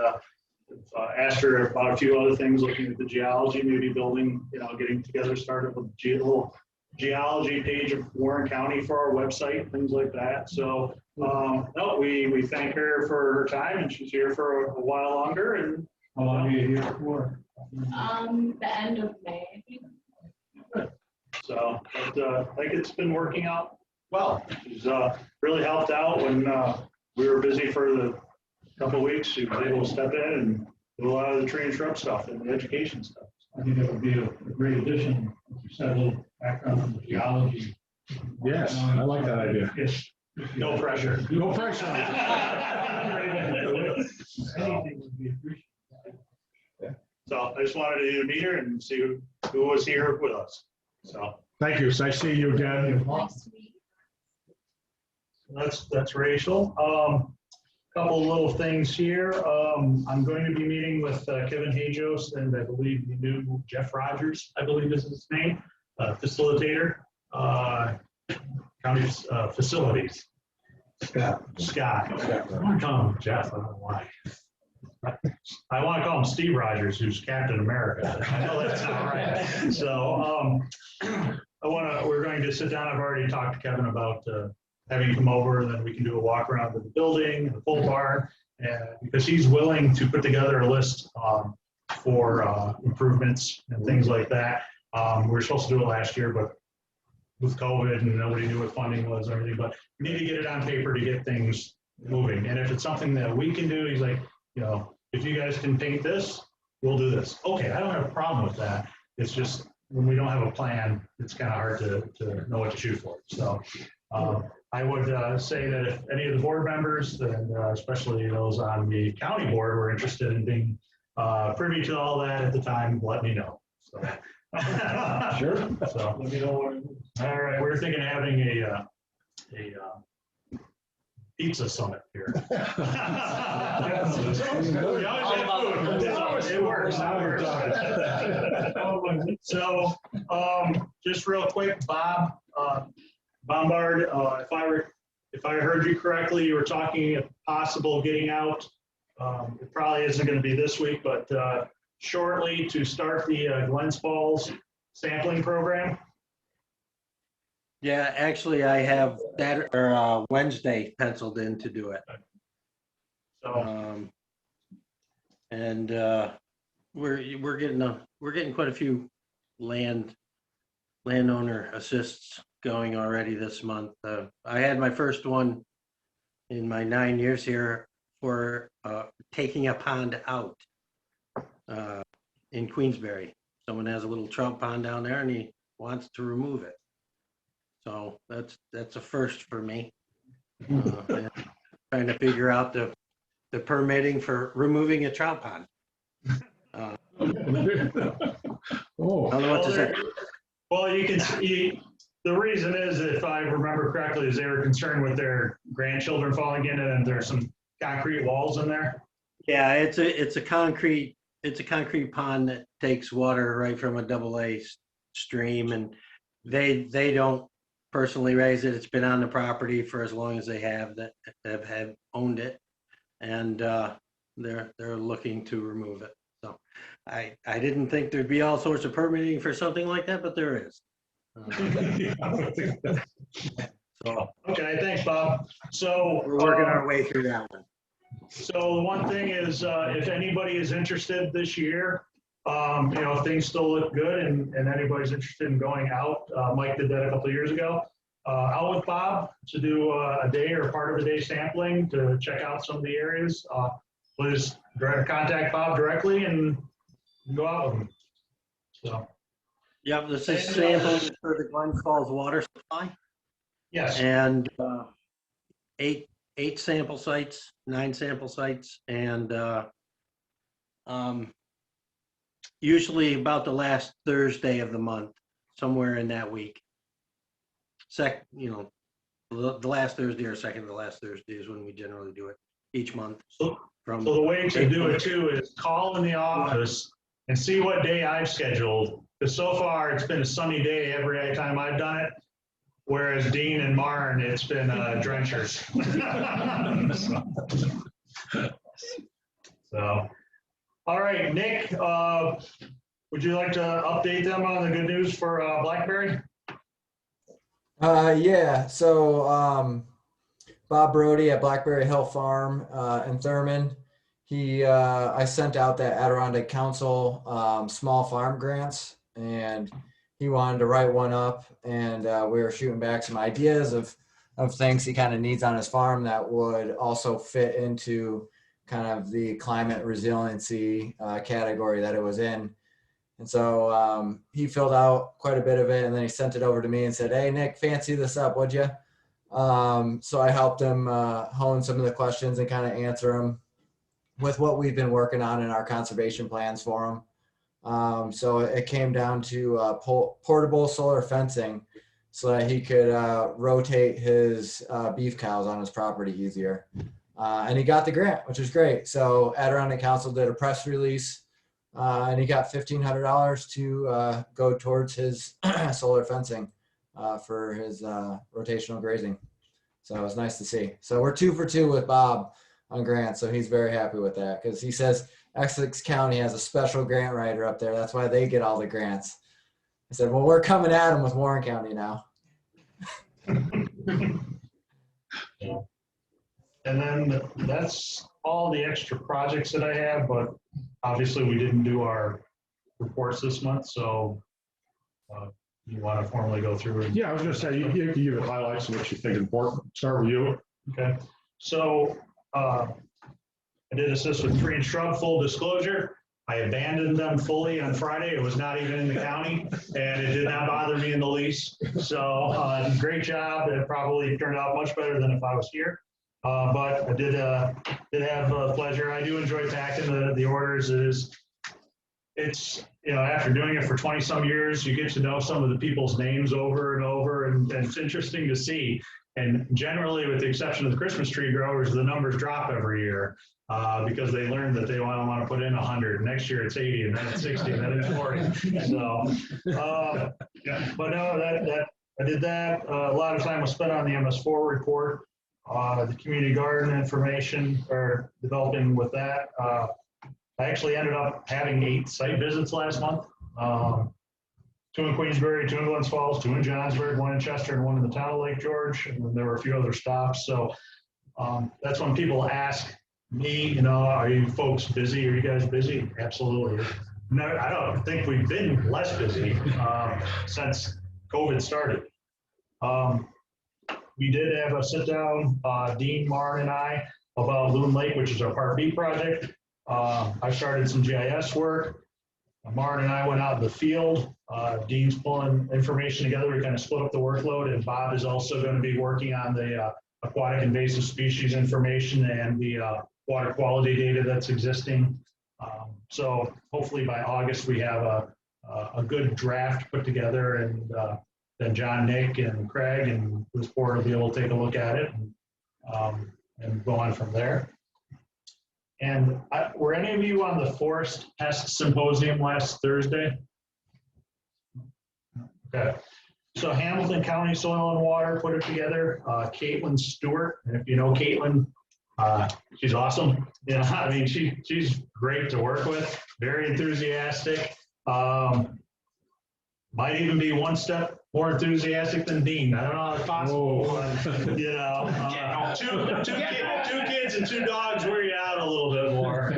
asked her about a few other things, looking at the geology, maybe building, getting together, started with a little geology page of Warren County for our website, things like that. So, no, we thank her for her time, and she's here for a while longer. And How long are you here for? The end of May, I think. so, but I think it's been working out well. She's really helped out when we were busy for the couple of weeks. She was able to step in and do a lot of the tree and shrub stuff and the education stuff. I think that would be a great addition. You said a little background on the geology. Yes, I like that idea. No pressure. No pressure. Anything would be appreciated. So I just wanted to meet her and see who was here with us. So Thank you. So I see you again. Nice to meet you. that's Rachel. Couple little things here. I'm going to be meeting with Kevin Hajos and I believe the new Jeff Rogers, I believe is his name, facilitator, county facilities. Scott. I want to call him Jeff. I don't know why. I want to call him Steve Rogers, who's Captain America. I know that's not right. So we're going to sit down. I've already talked to Kevin about having him come over, and then we can do a walk around of the building, the full barn, and because he's willing to put together a list for improvements and things like that. We were supposed to do it last year, but with COVID and nobody knew what funding was or anything, but we need to get it on paper to get things moving. And if it's something that we can do, he's like, if you guys can paint this, we'll do this. Okay, I don't have a problem with that. It's just when we don't have a plan, it's kind of hard to know what to shoot for. So I would say that if any of the board members, and especially those on the county board, were interested in being privy to all that at the time, let me know. So, Sure. So let me know. All right, we're thinking of having a pizza summit here. It works. So just real quick, Bob Bombard, if I heard you correctly, you were talking of possible getting out. It probably isn't going to be this week, but shortly to start the Glens Falls sampling program. Yeah, actually, I have that Wednesday penciled in to do it. So And we're getting quite a few landowner assists going already this month. I had my first one in my 9 years here for taking a pond out in Queensbury. Someone has a little trout pond down there and he wants to remove it. So that's a first for me. And trying to figure out the permitting for removing a trout pond. I Oh, don't know what to say. Well, you can see, the reason is, if I remember correctly, is they were concerned with their grandchildren falling in it, and there's some concrete walls in there. Yeah, it's a concrete pond that takes water right from a AA stream, and they don't personally raise it. It's been on the property for as long as they have owned it, and they're looking to remove it. So I didn't think there'd be all sorts of permitting for something like that, but there is. So Okay, thanks, Bob. So we're working our way through that one. So the one thing is, if anybody is interested this year, if things still look good and anybody's interested in going out, Mike did that a couple of years ago, out with Bob to do a day or part of a day sampling to check out some of the areas. Please contact Bob directly and go out with him. So. Yep, this is sampling for the Glen Falls water supply. Yes. And 9 sample sites, and usually about the last Thursday of the month, somewhere in that week. The last Thursday or second to the last Thursday is when we generally do it each month. So the way to do it too is call in the office and see what day I've scheduled. Because so far it's been a sunny day every time I've done it. Whereas Dean and Marn, it's been drenchers. So, all right, Nick, would you like to update them on the good news for Blackberry? Yeah, so Bob Brody at Blackberry Hill Farm in Thurman, I sent out that Adirondack Council small farm grants, and he wanted to write one up, and we were shooting back some ideas of things he kind of needs on his farm that would also fit into kind of the climate resiliency category that it was in. And so he filled out quite a bit of it, and then he sent it over to me and said, "Hey, Nick, fancy this up, would you?" So I helped him hone some of the questions and kind of answer them with what we've been working on in our conservation plans for him. So it came down to portable solar fencing so that he could rotate his beef cows on his property easier. And he got the grant, which is great. So Adirondack Council did a press release, and he got $1,500 to go towards his solar fencing for his rotational grazing. So it was nice to see. So we're 2 for 2 with Bob on grants. So he's very happy with that, because he says Essex County has a special grant writer up there. That's why they get all the grants. I said, well, we're coming at him with Warren County now. And then that's all the extra projects that I have, but obviously we didn't do our reports this month, so you want to formally go through it? yeah, I was gonna say, you can give it highlights of what you think is important. Start with you. Okay, so I did assist with tree and shrub, full disclosure. I abandoned them fully on Friday. It was not even in the county, and it did not bother me in the least. So great job. It probably turned out much better than if I was here. But I did have pleasure. I do enjoy packing the orders. It's after doing it for 20 some years, you get to know some of the people's names over and over, and it's interesting to see. And generally, with the exception of the Christmas tree growers, the numbers drop every year because they learn that they want to put in 100. Next year it's 80, and then it's 60, and then it's 40. So, but no, that I did that. A lot of time was spent on the MS4 report, the community garden information, or developing with that. I actually ended up having 8 site visits last month. 2 in Queensbury, 2 in Glens Falls, 2 in Johnsburg, 1 in Chester, and 1 in the town of Lake George. And then there were a few other stops. So that's when people ask me, are you folks busy? Are you guys busy? Absolutely. No, I don't think we've been less busy since COVID started. We did have a sit down, Dean, Marn, and I, about Loon Lake, which is our Part B project. I started some GIS work. Marn and I went out in the field. Dean's pulling information together. We kind of split up the workload, and Bob is also going to be working on the aquatic invasive species information and the water quality data that's existing. So hopefully by August, we have a good draft put together, and then John, Nick, and Craig and this board will be able to take a look at it and go on from there. And were any of you on the Forest Pest Symposium last Thursday? Okay. So Hamilton County Soil and Water put it together. Caitlin Stewart, and if you know Caitlin, she's awesome. Yeah, I mean, she's great to work with, very enthusiastic. Might even be one step more enthusiastic than Dean. I don't know how it's possible. But, you know, two kids and 2 dogs wear you out a little bit more.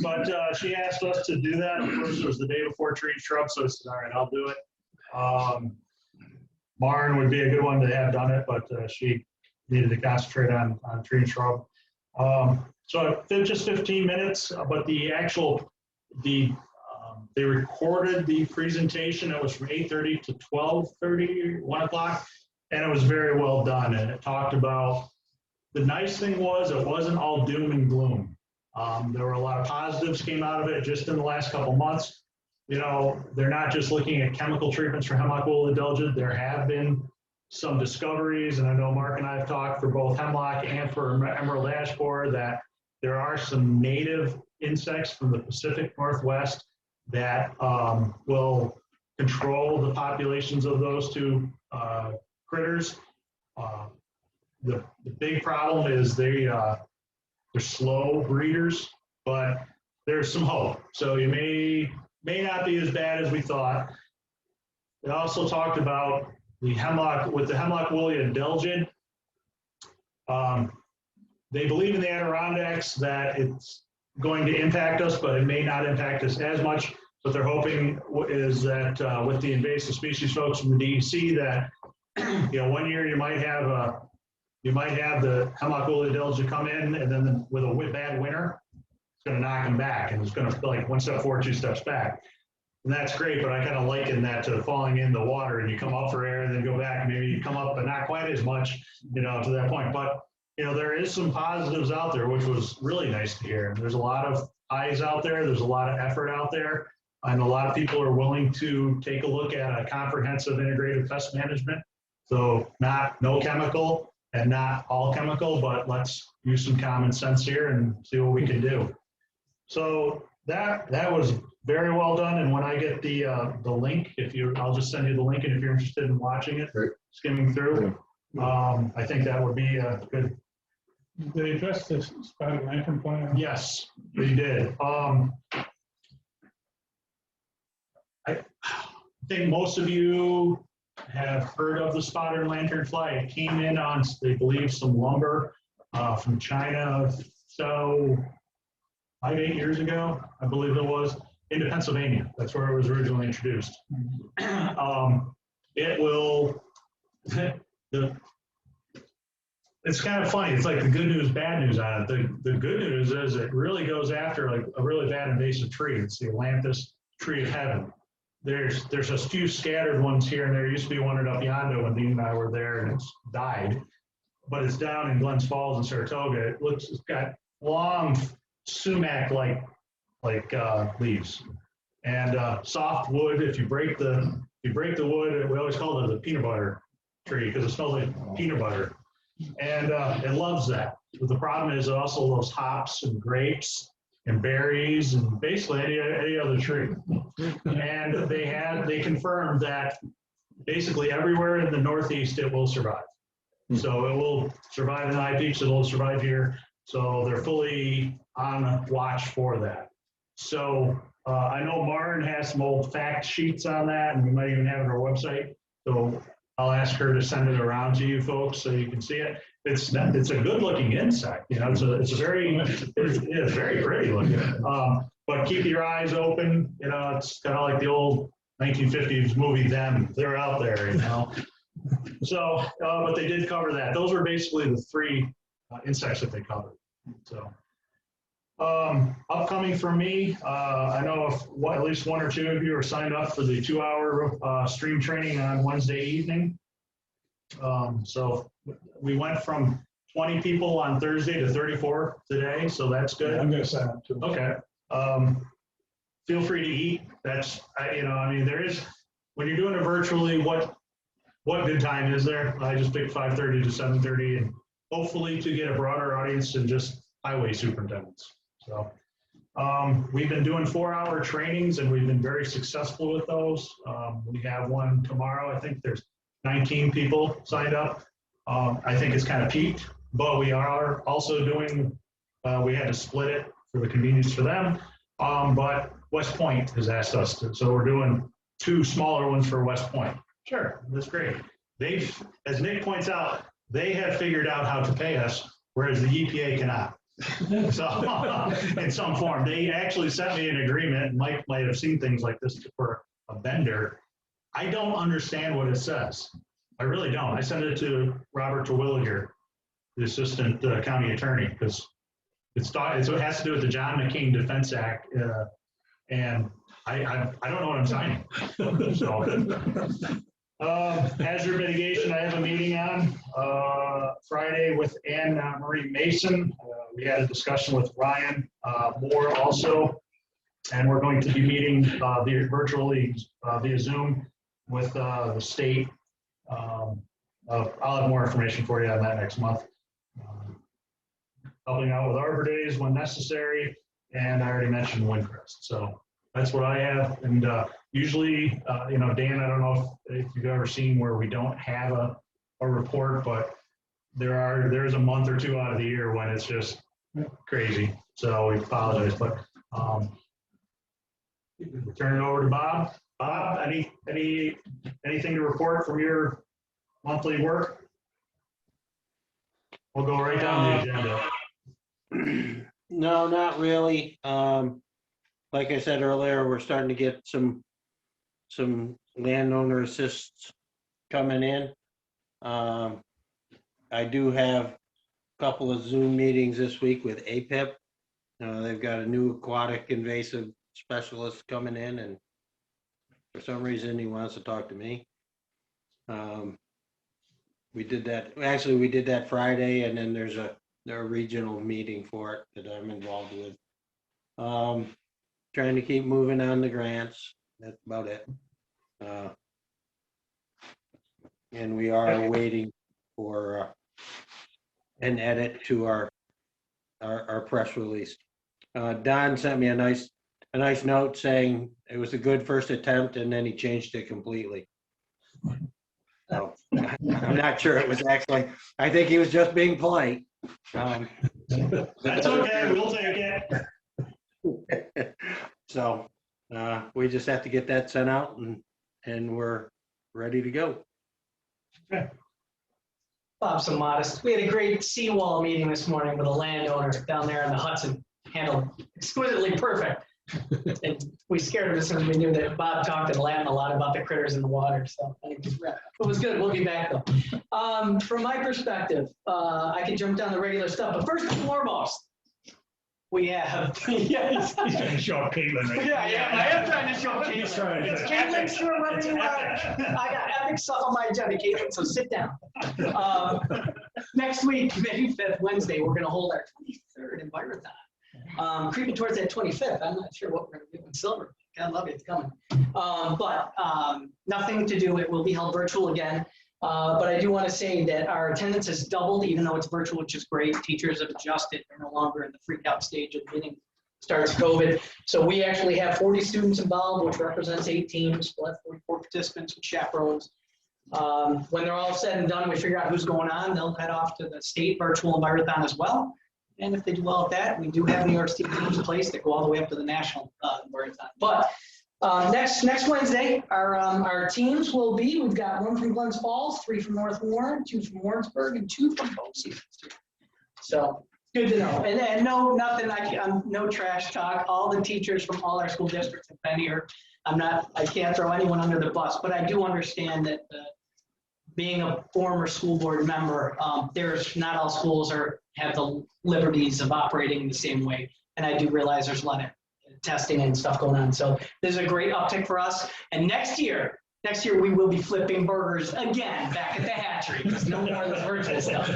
But she asked us to do that. Of course, it was the day before tree and shrub, so I said, all right, I'll do it. Maren would be a good one to have done it, but she needed to concentrate on tree and shrub. So just 15 minutes, but they recorded the presentation. It was from 8:30 to 12:30, 1 o'clock, and it was very well done. And it talked about, the nice thing was it wasn't all doom and gloom. There were a lot of positives came out of it just in the last couple months. You know, they're not just looking at chemical treatments for hemlock woolly diligent. There have been some discoveries, and I know Mark and I have talked for both hemlock and for emerald ash borer that there are some native insects from the Pacific Northwest that will control the populations of those 2 critters. The big problem is they're slow breeders, but there's some hope. So you may not be as bad as we thought. They also talked about the hemlock woolly diligent. They believe in the Adirondacks that it's going to impact us, but it may not impact us as much. What they're hoping is that with the invasive species folks from the DEC, that one year you might have the hemlock woolly diligent come in, and then with a bad winter, it's going to knock them back, and it's going to feel like 1 step forward, 2 steps back. And that's great, but I kind of liken that to falling in the water, and you come up for air and then go back, and maybe you come up, but not quite as much, to that point. But there is some positives out there, which was really nice to hear. There's a lot of eyes out there. There's a lot of effort out there. And a lot of people are willing to take a look at a comprehensive integrated pest management. So no chemical and not all chemical, but let's use some common sense here and see what we can do. So that was very well done. And when I get the link, I'll just send you the link. And if you're interested in watching it, skimming through, I think that would be good. Did they address the spotted lantern plan? Yes, they did. I think most of you have heard of the spotted lanternfly. It came in on, they believe, some lumber from China. So 5-8 years ago, I believe it was, into Pennsylvania. That's where it was originally introduced. It will, it's kind of funny. It's like the good news, bad news on it. The good news is it really goes after like a really bad invasive tree. It's the Atlantis tree of heaven. There's a few scattered ones here and there. Used to be one at Upyondo when Dean and I were there, and it's died. But it's down in Glens Falls and Saratoga. It's got long sumac-like leaves and soft wood. If you break the wood, we always call it the peanut butter tree because it smells like peanut butter, and it loves that. But the problem is it also loves hops and grapes and berries and basically any other tree. And they confirmed that basically everywhere in the Northeast it will survive. So it will survive in High Peaks, it will survive here. So they're fully on watch for that. So I know Maren has some old fact sheets on that, and we might even have it on our website. So I'll ask her to send it around to you folks so you can see it. It's a good looking insect. It's very pretty looking. But keep your eyes open. It's kind of like the old 1950s movie Them. They're out there, So, but they did cover that. Those were basically the 3 insects that they covered. So, upcoming for me, I know at least 1 or 2 of you are signed up for the 2-hour stream training on Wednesday evening. So we went from 20 people on Thursday to 34 today, so that's good. I'm going to sign up too. Okay. Feel free to eat. That's, I mean, there is, when you're doing it virtually, what good time is there? I just picked 5:30 to 7:30, and hopefully to get a broader audience than just highway superintendents. So we've been doing 4-hour trainings, and we've been very successful with those. We have one tomorrow. I think there's 19 people signed up. I think it's kind of peaked, but we are also doing, we had to split it for the convenience for them. But West Point has asked us to, so we're doing 2 smaller ones for West Point. Sure, that's great. They've, as Nick points out, they have figured out how to pay us, whereas the EPA cannot. So in some form, they actually sent me an agreement. Mike might have seen things like this for a vendor. I don't understand what it says. I really don't. I sent it to Robert Terwilliger, the assistant county attorney, because it has to do with the John McCain Defense Act, and I don't know what I'm signing. So, hazard mitigation, I have a meeting on Friday with Anne Marie Mason. We had a discussion with Ryan Moore also, and we're going to be meeting virtually via Zoom with the state. I'll have more information for you on that next month. Helping out with Arbor Days when necessary, and I already mentioned Windcrest. So that's what I have. And usually, Dan, I don't know if you've ever seen where we don't have a report, but there's a month or 2 out of the year when it's just crazy. So we apologize, but turn it over to Bob. Bob, anything to report from your monthly work? We'll go right down the agenda. No, not really. Like I said earlier, we're starting to get some landowner assists coming in. I do have a couple of Zoom meetings this week with APIP. They've got a new aquatic invasive specialist coming in, and for some reason he wants to talk to me. We did that Friday, and then there's a regional meeting for it that I'm involved with. Trying to keep moving on the grants. That's about it. And we are waiting for an edit to our press release. Don sent me a nice note saying it was a good first attempt, and then he changed it completely. So I'm not sure it was actually. I think he was just being polite. That's okay. We'll take it. So we just have to get that sent out, and we're ready to go. Okay. Bob's so modest. We had a great seawall meeting this morning with a landowner down there in the Hudson. Handled exquisitely perfect. And we scared him as soon as we knew that Bob talked and laughed a lot about the critters in the water. So I think it was good. We'll be back though. From my perspective, I can jump down the regular stuff, but first and foremost, we have, yes. He's trying to show up Caitlin, right? Yeah, I am trying to show Caitlin. It's Caitlin, sure, whatever you want. I got epic stuff on my agenda, Caitlin, so sit down. Next week, May 5th, Wednesday, we're gonna hold our 23rd Envirothon. Creeping towards that 25th, I'm not sure what we're gonna do in Silver. God love it, it's coming. But nothing to do, it will be held virtual again. But I do want to say that our attendance has doubled, even though it's virtual, which is great. Teachers have adjusted. They're no longer in the freak out stage of getting starts COVID. So we actually have 40 students involved, which represents 8 teams. We'll have 44 participants with chaperones. When they're all said and done, we figure out who's going on. They'll head off to the state virtual Envirothon as well. And if they do well at that, we do have New York State teams in place that go all the way up to the national Envirothon. But next Wednesday, our teams will be, we've got 1 from Glens Falls, 3 from North Warren, 2 from Warrensburg, and 2 from Boise. So good to know. And no, nothing, no trash talk. All the teachers from all our school districts have been here. I can't throw anyone under the bus, but I do understand that being a former school board member, there's not all schools have the liberties of operating the same way. And I do realize there's a lot of testing and stuff going on. So this is a great uptick for us. And next year we will be flipping burgers again back at the hatchery because no more of this virtual stuff.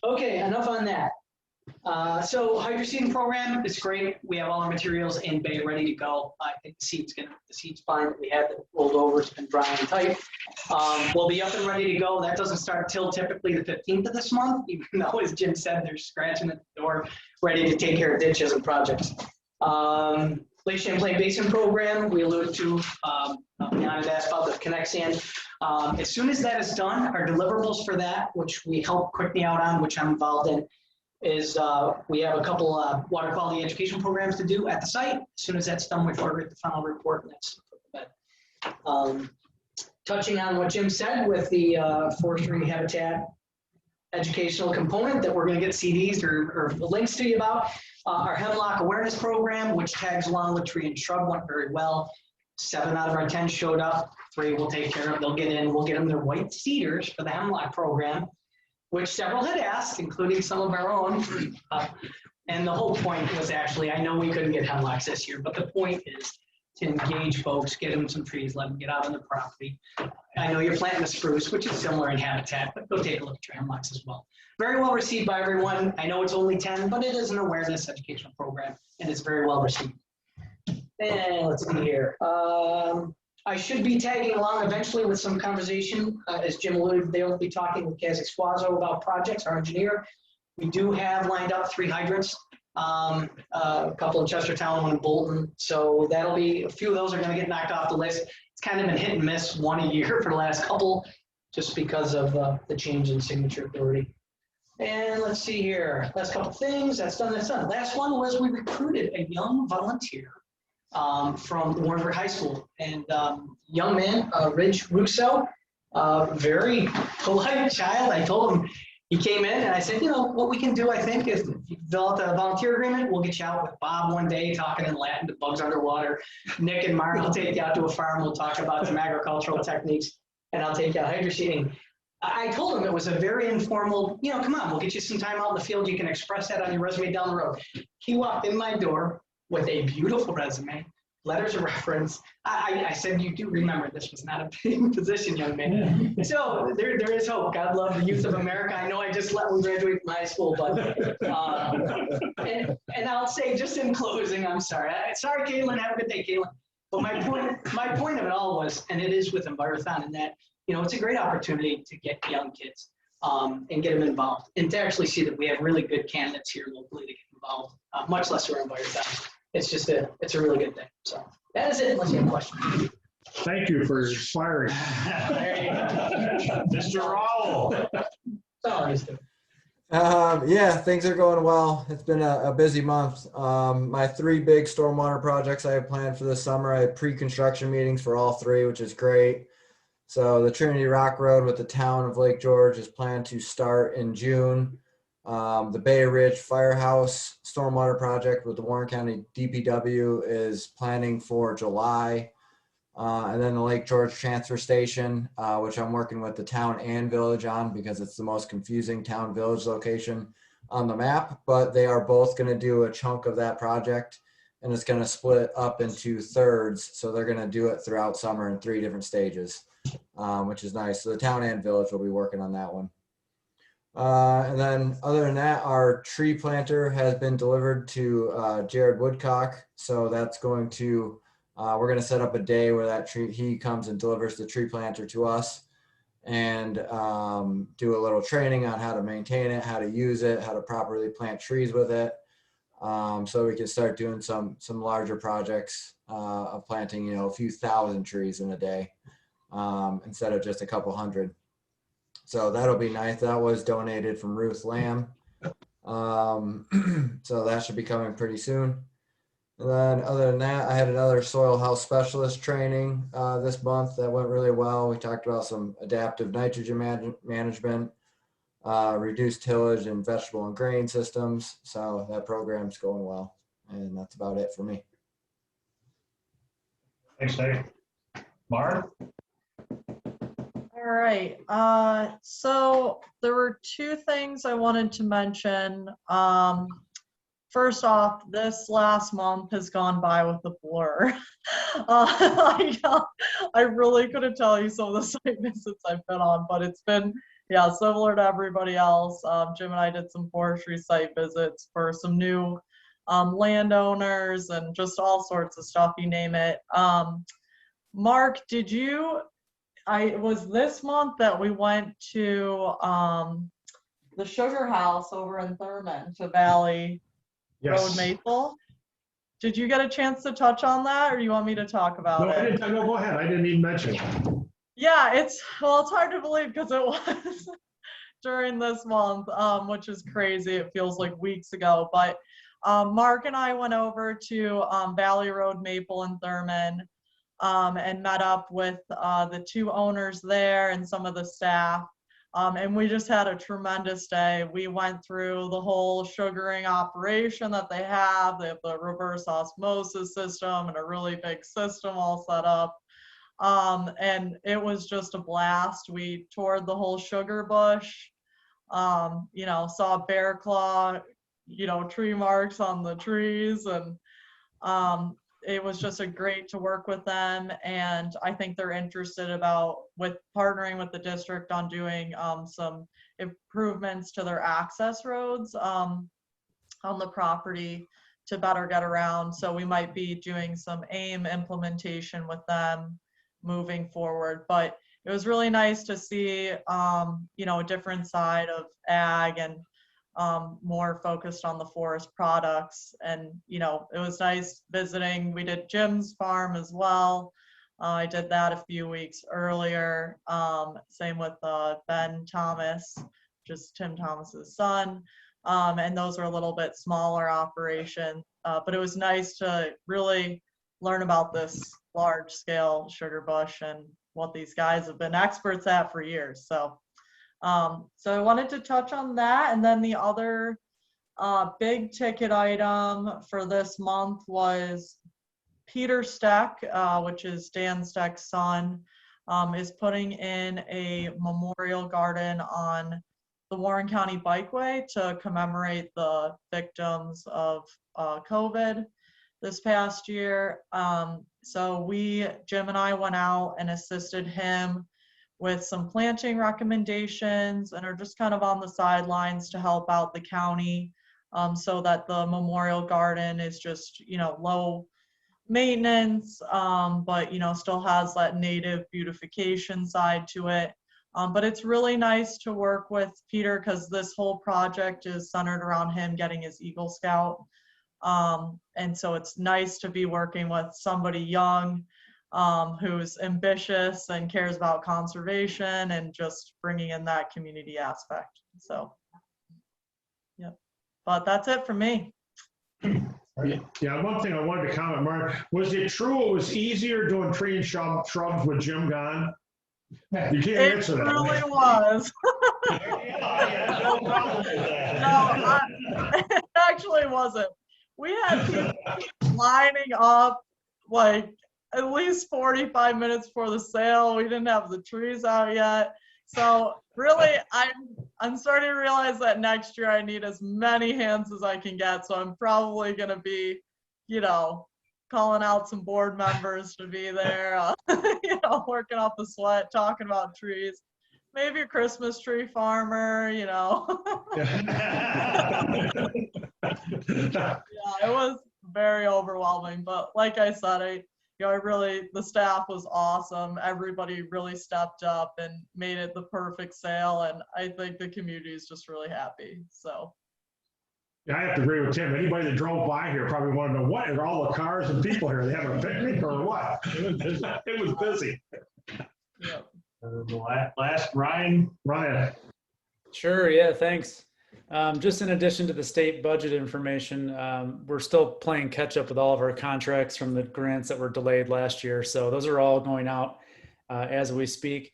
Okay, enough on that. So hydro seeding program is great. We have all our materials in bay ready to go. I think the seed's fine. We had it rolled over, it's been dry and tight. We'll be up and ready to go. That doesn't start till typically the 15th of this month, even though, as Jim said, they're scratching at the door, ready to take care of ditches and projects. Lake Champlain Basin program, we alluded to, Jan had asked about the Connect Sand. As soon as that is done, our deliverables for that, which we help Quickly out on, which I'm involved in, is we have a couple water quality education programs to do at the site. As soon as that's done, we forward the final report and that's put to bed. Touching on what Jim said with the forestry habitat educational component that we're going to get CDs or links to you about. Our hemlock awareness program, which tags along with tree and shrub, went very well. 7 out of our 10 showed up. 3 we'll take care of. They'll get in. We'll get them their white cedars for the hemlock program, which several had asked, including some of our own. And the whole point was actually, I know we couldn't get hemlocks this year, but the point is to engage folks, get them some trees, let them get out on the property. I know you're planting a spruce, which is similar in habitat, but go take a look at your hemlocks as well. Very well received by everyone. I know it's only 10, but it is an awareness educational program, and it's very well received. And let's see here. I should be tagging along eventually with some conversation. As Jim alluded, they'll be talking with Kazak Swazo about projects, our engineer. We do have lined up 3 hydrants, a couple in Chestertown, 1 in Bolton. So that'll be, a few of those are going to get knocked off the list. It's kind of been hit and miss, 1 a year for the last couple, just because of the change in signature authority. And let's see here, last couple things, that's done, that's done. Last one was we recruited a young volunteer from Warrenburg High School, and young man, Ridge Russo, very polite child. I told him, he came in and I said, you know, what we can do, I think, is if you fill out the volunteer agreement, we'll get you out with Bob one day talking in Latin to bugs underwater. Nick and Mark will take you out to a farm. We'll talk about some agricultural techniques, and I'll take you out hydro seeding. I told him it was a very informal, you know, come on, we'll get you some time out in the field. You can express that on your resume down the road. He walked in my door with a beautiful resume, letters of reference. I said, you do remember this was not a paid position, young man. Yeah. So there is hope. God love the youth of America. I know I just let one graduate from high school, but, and I'll say just in closing, I'm sorry. Sorry, Caitlin, have a good day, Caitlin. But my point of it all was, and it is with Envirothon, in that, you know, it's a great opportunity to get young kids and get them involved, and to actually see that we have really good candidates here locally to get involved, much less around Envirothon. It's just it's a really good thing. So that is it, unless you have questions. Thank you for inspiring. There you go. Mr. Rowell. Sorry. Yeah, things are going well. It's been a busy month. My 3 big stormwater projects I have planned for this summer, I have pre-construction meetings for all 3, which is great. So the Trinity Rock Road with the town of Lake George is planned to start in June. The Bay Ridge Firehouse Stormwater Project with the Warren County DPW is planning for July. And then the Lake George Transfer Station, which I'm working with the town and village on because it's the most confusing town-village location on the map. But they are both going to do a chunk of that project, and it's going to split up into thirds. So they're going to do it throughout summer in 3 different stages, which is nice. So the town and village will be working on that one. And then other than that, our tree planter has been delivered to Jared Woodcock. So that's going to, we're going to set up a day where that tree, he comes and delivers the tree planter to us, and do a little training on how to maintain it, how to use it, how to properly plant trees with it. So we can start doing some larger projects of planting, you know, a few thousand trees in a day instead of just a couple hundred. So that'll be nice. That was donated from Ruth Lamb. So that should be coming pretty soon. And then other than that, I had another soil health specialist training this month that went really well. We talked about some adaptive nitrogen management, reduced tillage and vegetable and grain systems. So that program's going well. And that's about it for me. Thanks, Dave. Mark? All right. So there were 2 things I wanted to mention. First off, this last month has gone by with a blur. I really couldn't tell you some of the site visits I've been on, but it's been yeah, similar to everybody else, Jim and I did some forestry site visits for some new landowners and just all sorts of stuff, you name it. Mark, it was this month that we went to the Sugar House over in Thurman to Valley Road Yes. Maple. Did you get a chance to touch on that, or you want me to talk about No, I it? didn't, no, go ahead. I didn't even mention it. Yeah, it's hard to believe because it was during this month, which is crazy. It feels like weeks ago. But Mark and I went over to Valley Road Maple in Thurman and met up with the two owners there and some of the staff. And we just had a tremendous day. We went through the whole sugaring operation that they have. They have the reverse osmosis system and a really big system all set up. And it was just a blast. We toured the whole sugar bush, saw bear claw, tree marks on the trees. And it was just great to work with them. And I think they're interested with partnering with the district on doing some improvements to their access roads on the property to better get around. So we might be doing some AIM implementation with them moving forward. But it was really nice to see, a different side of ag and more focused on the forest products. And, it was nice visiting. We did Jim's farm as well. I did that a few weeks earlier. Same with Ben Thomas, just Tim Thomas's son. And those are a little bit smaller operations. But it was nice to really learn about this large scale sugar bush and what these guys have been experts at for years. So I wanted to touch on that. And then the other big ticket item for this month was Peter Steck, which is Dan Steck's son, is putting in a memorial garden on the Warren County Bikeway to commemorate the victims of COVID this past year. So Jim and I went out and assisted him with some planting recommendations and are just kind of on the sidelines to help out the county so that the memorial garden is just, low maintenance, but, still has that native beautification side to it. But it's really nice to work with Peter because this whole project is centered around him getting his Eagle Scout. And so it's nice to be working with somebody young who's ambitious and cares about conservation and just bringing in that community aspect. So, yeah, but that's it for me. Yeah, one thing I wanted to comment, Mark, was it true it was easier doing tree and shrubs with Jim gone? You can't It answer that. really was. No problem with that. No, it actually wasn't. We had people lining up like at least 45 minutes before the sale. We didn't have the trees out yet. So really, I'm starting to realize that next year I need as many hands as I can get. So I'm probably going to be, calling out some board members to be there, working off the sweat, talking about trees. Maybe a Christmas tree farmer, Yeah, it was very overwhelming. But like I said, the staff was awesome. Everybody really stepped up and made it the perfect sale. And I think the community is just really happy. So. Yeah, I have to agree with Tim. Anybody that drove by here probably wanted to know what are all the cars and people here? They having a picnic or what? It was busy. Yep. The last, Ryan. Sure, yeah, thanks. Just in addition to the state budget information, we're still playing catch up with all of our contracts from the grants that were delayed last year. So those are all going out as we speak.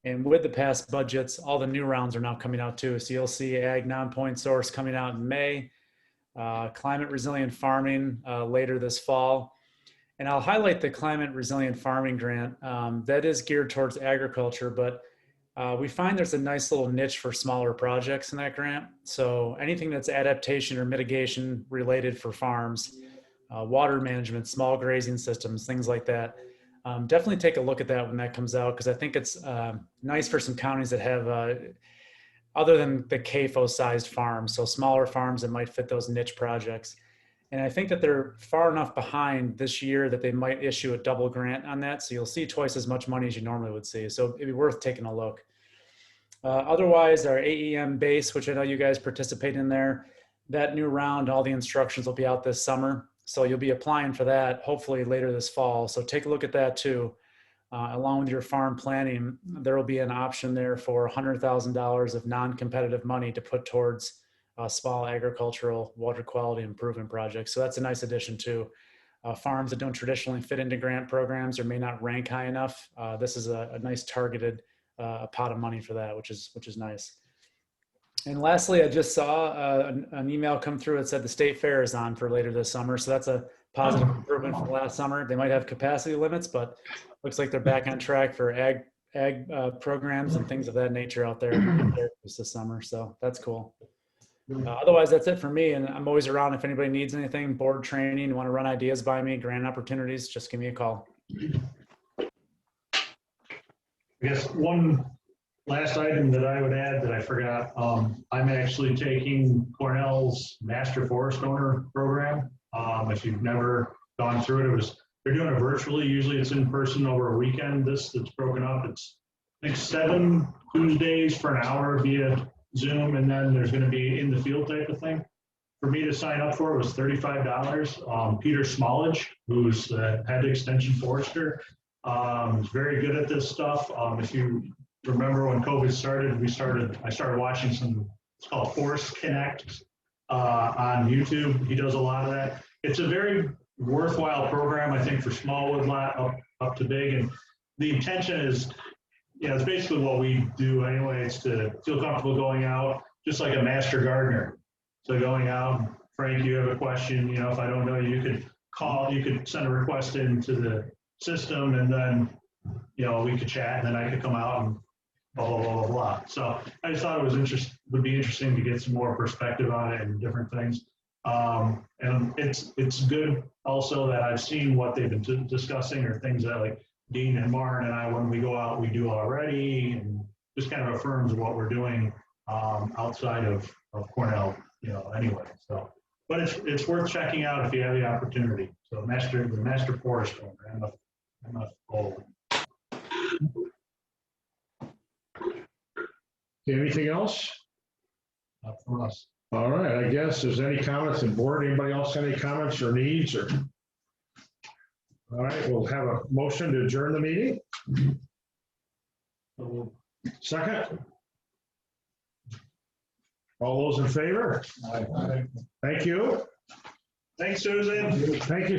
And with the past budgets, all the new rounds are now coming out too. So you'll see Ag Non-Point Source coming out in May, Climate Resilient Farming later this fall. And I'll highlight the Climate Resilient Farming Grant. That is geared towards agriculture, but we find there's a nice little niche for smaller projects in that grant. So anything that's adaptation or mitigation related for farms, water management, small grazing systems, things like that. definitely take a look at that when that comes out, because I think it's nice for some counties that have, other than the CAFO-sized farms, so smaller farms that might fit those niche projects. And I think that they're far enough behind this year that they might issue a double grant on that. So you'll see twice as much money as you normally would see. So it'd be worth taking a look. Otherwise, our AEM base, which I know you guys participate in there, that new round, all the instructions will be out this summer. So you'll be applying for that hopefully later this fall. So take a look at that too. Along with your farm planning, there will be an option there for $100,000 of non-competitive money to put towards small agricultural water quality improvement projects. So that's a nice addition too. Farms that don't traditionally fit into grant programs or may not rank high enough, this is a nice targeted pot of money for that, which is nice. And lastly, I just saw an email come through that said the state fair is on for later this summer. So that's a positive improvement from last summer. They might have capacity limits, but looks like they're back on track for ag programs and things of that nature out there this summer. So that's cool. Otherwise, that's it for me. And I'm always around if anybody needs anything, board training, want to run ideas by me, grant opportunities, just give me a call. I guess one last item that I would add that I forgot, I'm actually taking Cornell's Master Forest Owner program. If you've never gone through it, they're doing it virtually. Usually it's in person over a weekend. It's broken up. It's I think 7 Tuesdays for an hour via Zoom, and then there's going to be in the field type of thing. For me to sign up for it was $35. Peter Smallage, who's the head extension forester, is very good at this stuff. If you remember when COVID started, I started watching it's called Forest Connect on YouTube. He does a lot of that. It's a very worthwhile program, I think, for small woodlot up to big. And the intention is, it's basically what we do anyway. It's to feel comfortable going out, just like a master gardener. So going out, Frank, you have a question, if I don't know you could call, you could send a request into the system, and then, we could chat, and then I could come out and blah, blah, blah, blah, blah. So I just thought it would be interesting to get some more perspective on it and different things. And it's good also that I've seen what they've been discussing, or things that like Dean and Martin and I, when we go out, we do already, and just kind of affirms what we're doing outside of Cornell, anyway. So, but it's worth checking out if you have the opportunity. So the Master Forest Owner, MFO. Anything else? Not for us. All right, I guess, there's any comments on board? Anybody else have any comments or needs? Or all right, we'll have a motion to adjourn the meeting. Second? All those in favor? Aye. Thank you. Thanks, Susan. Thank you.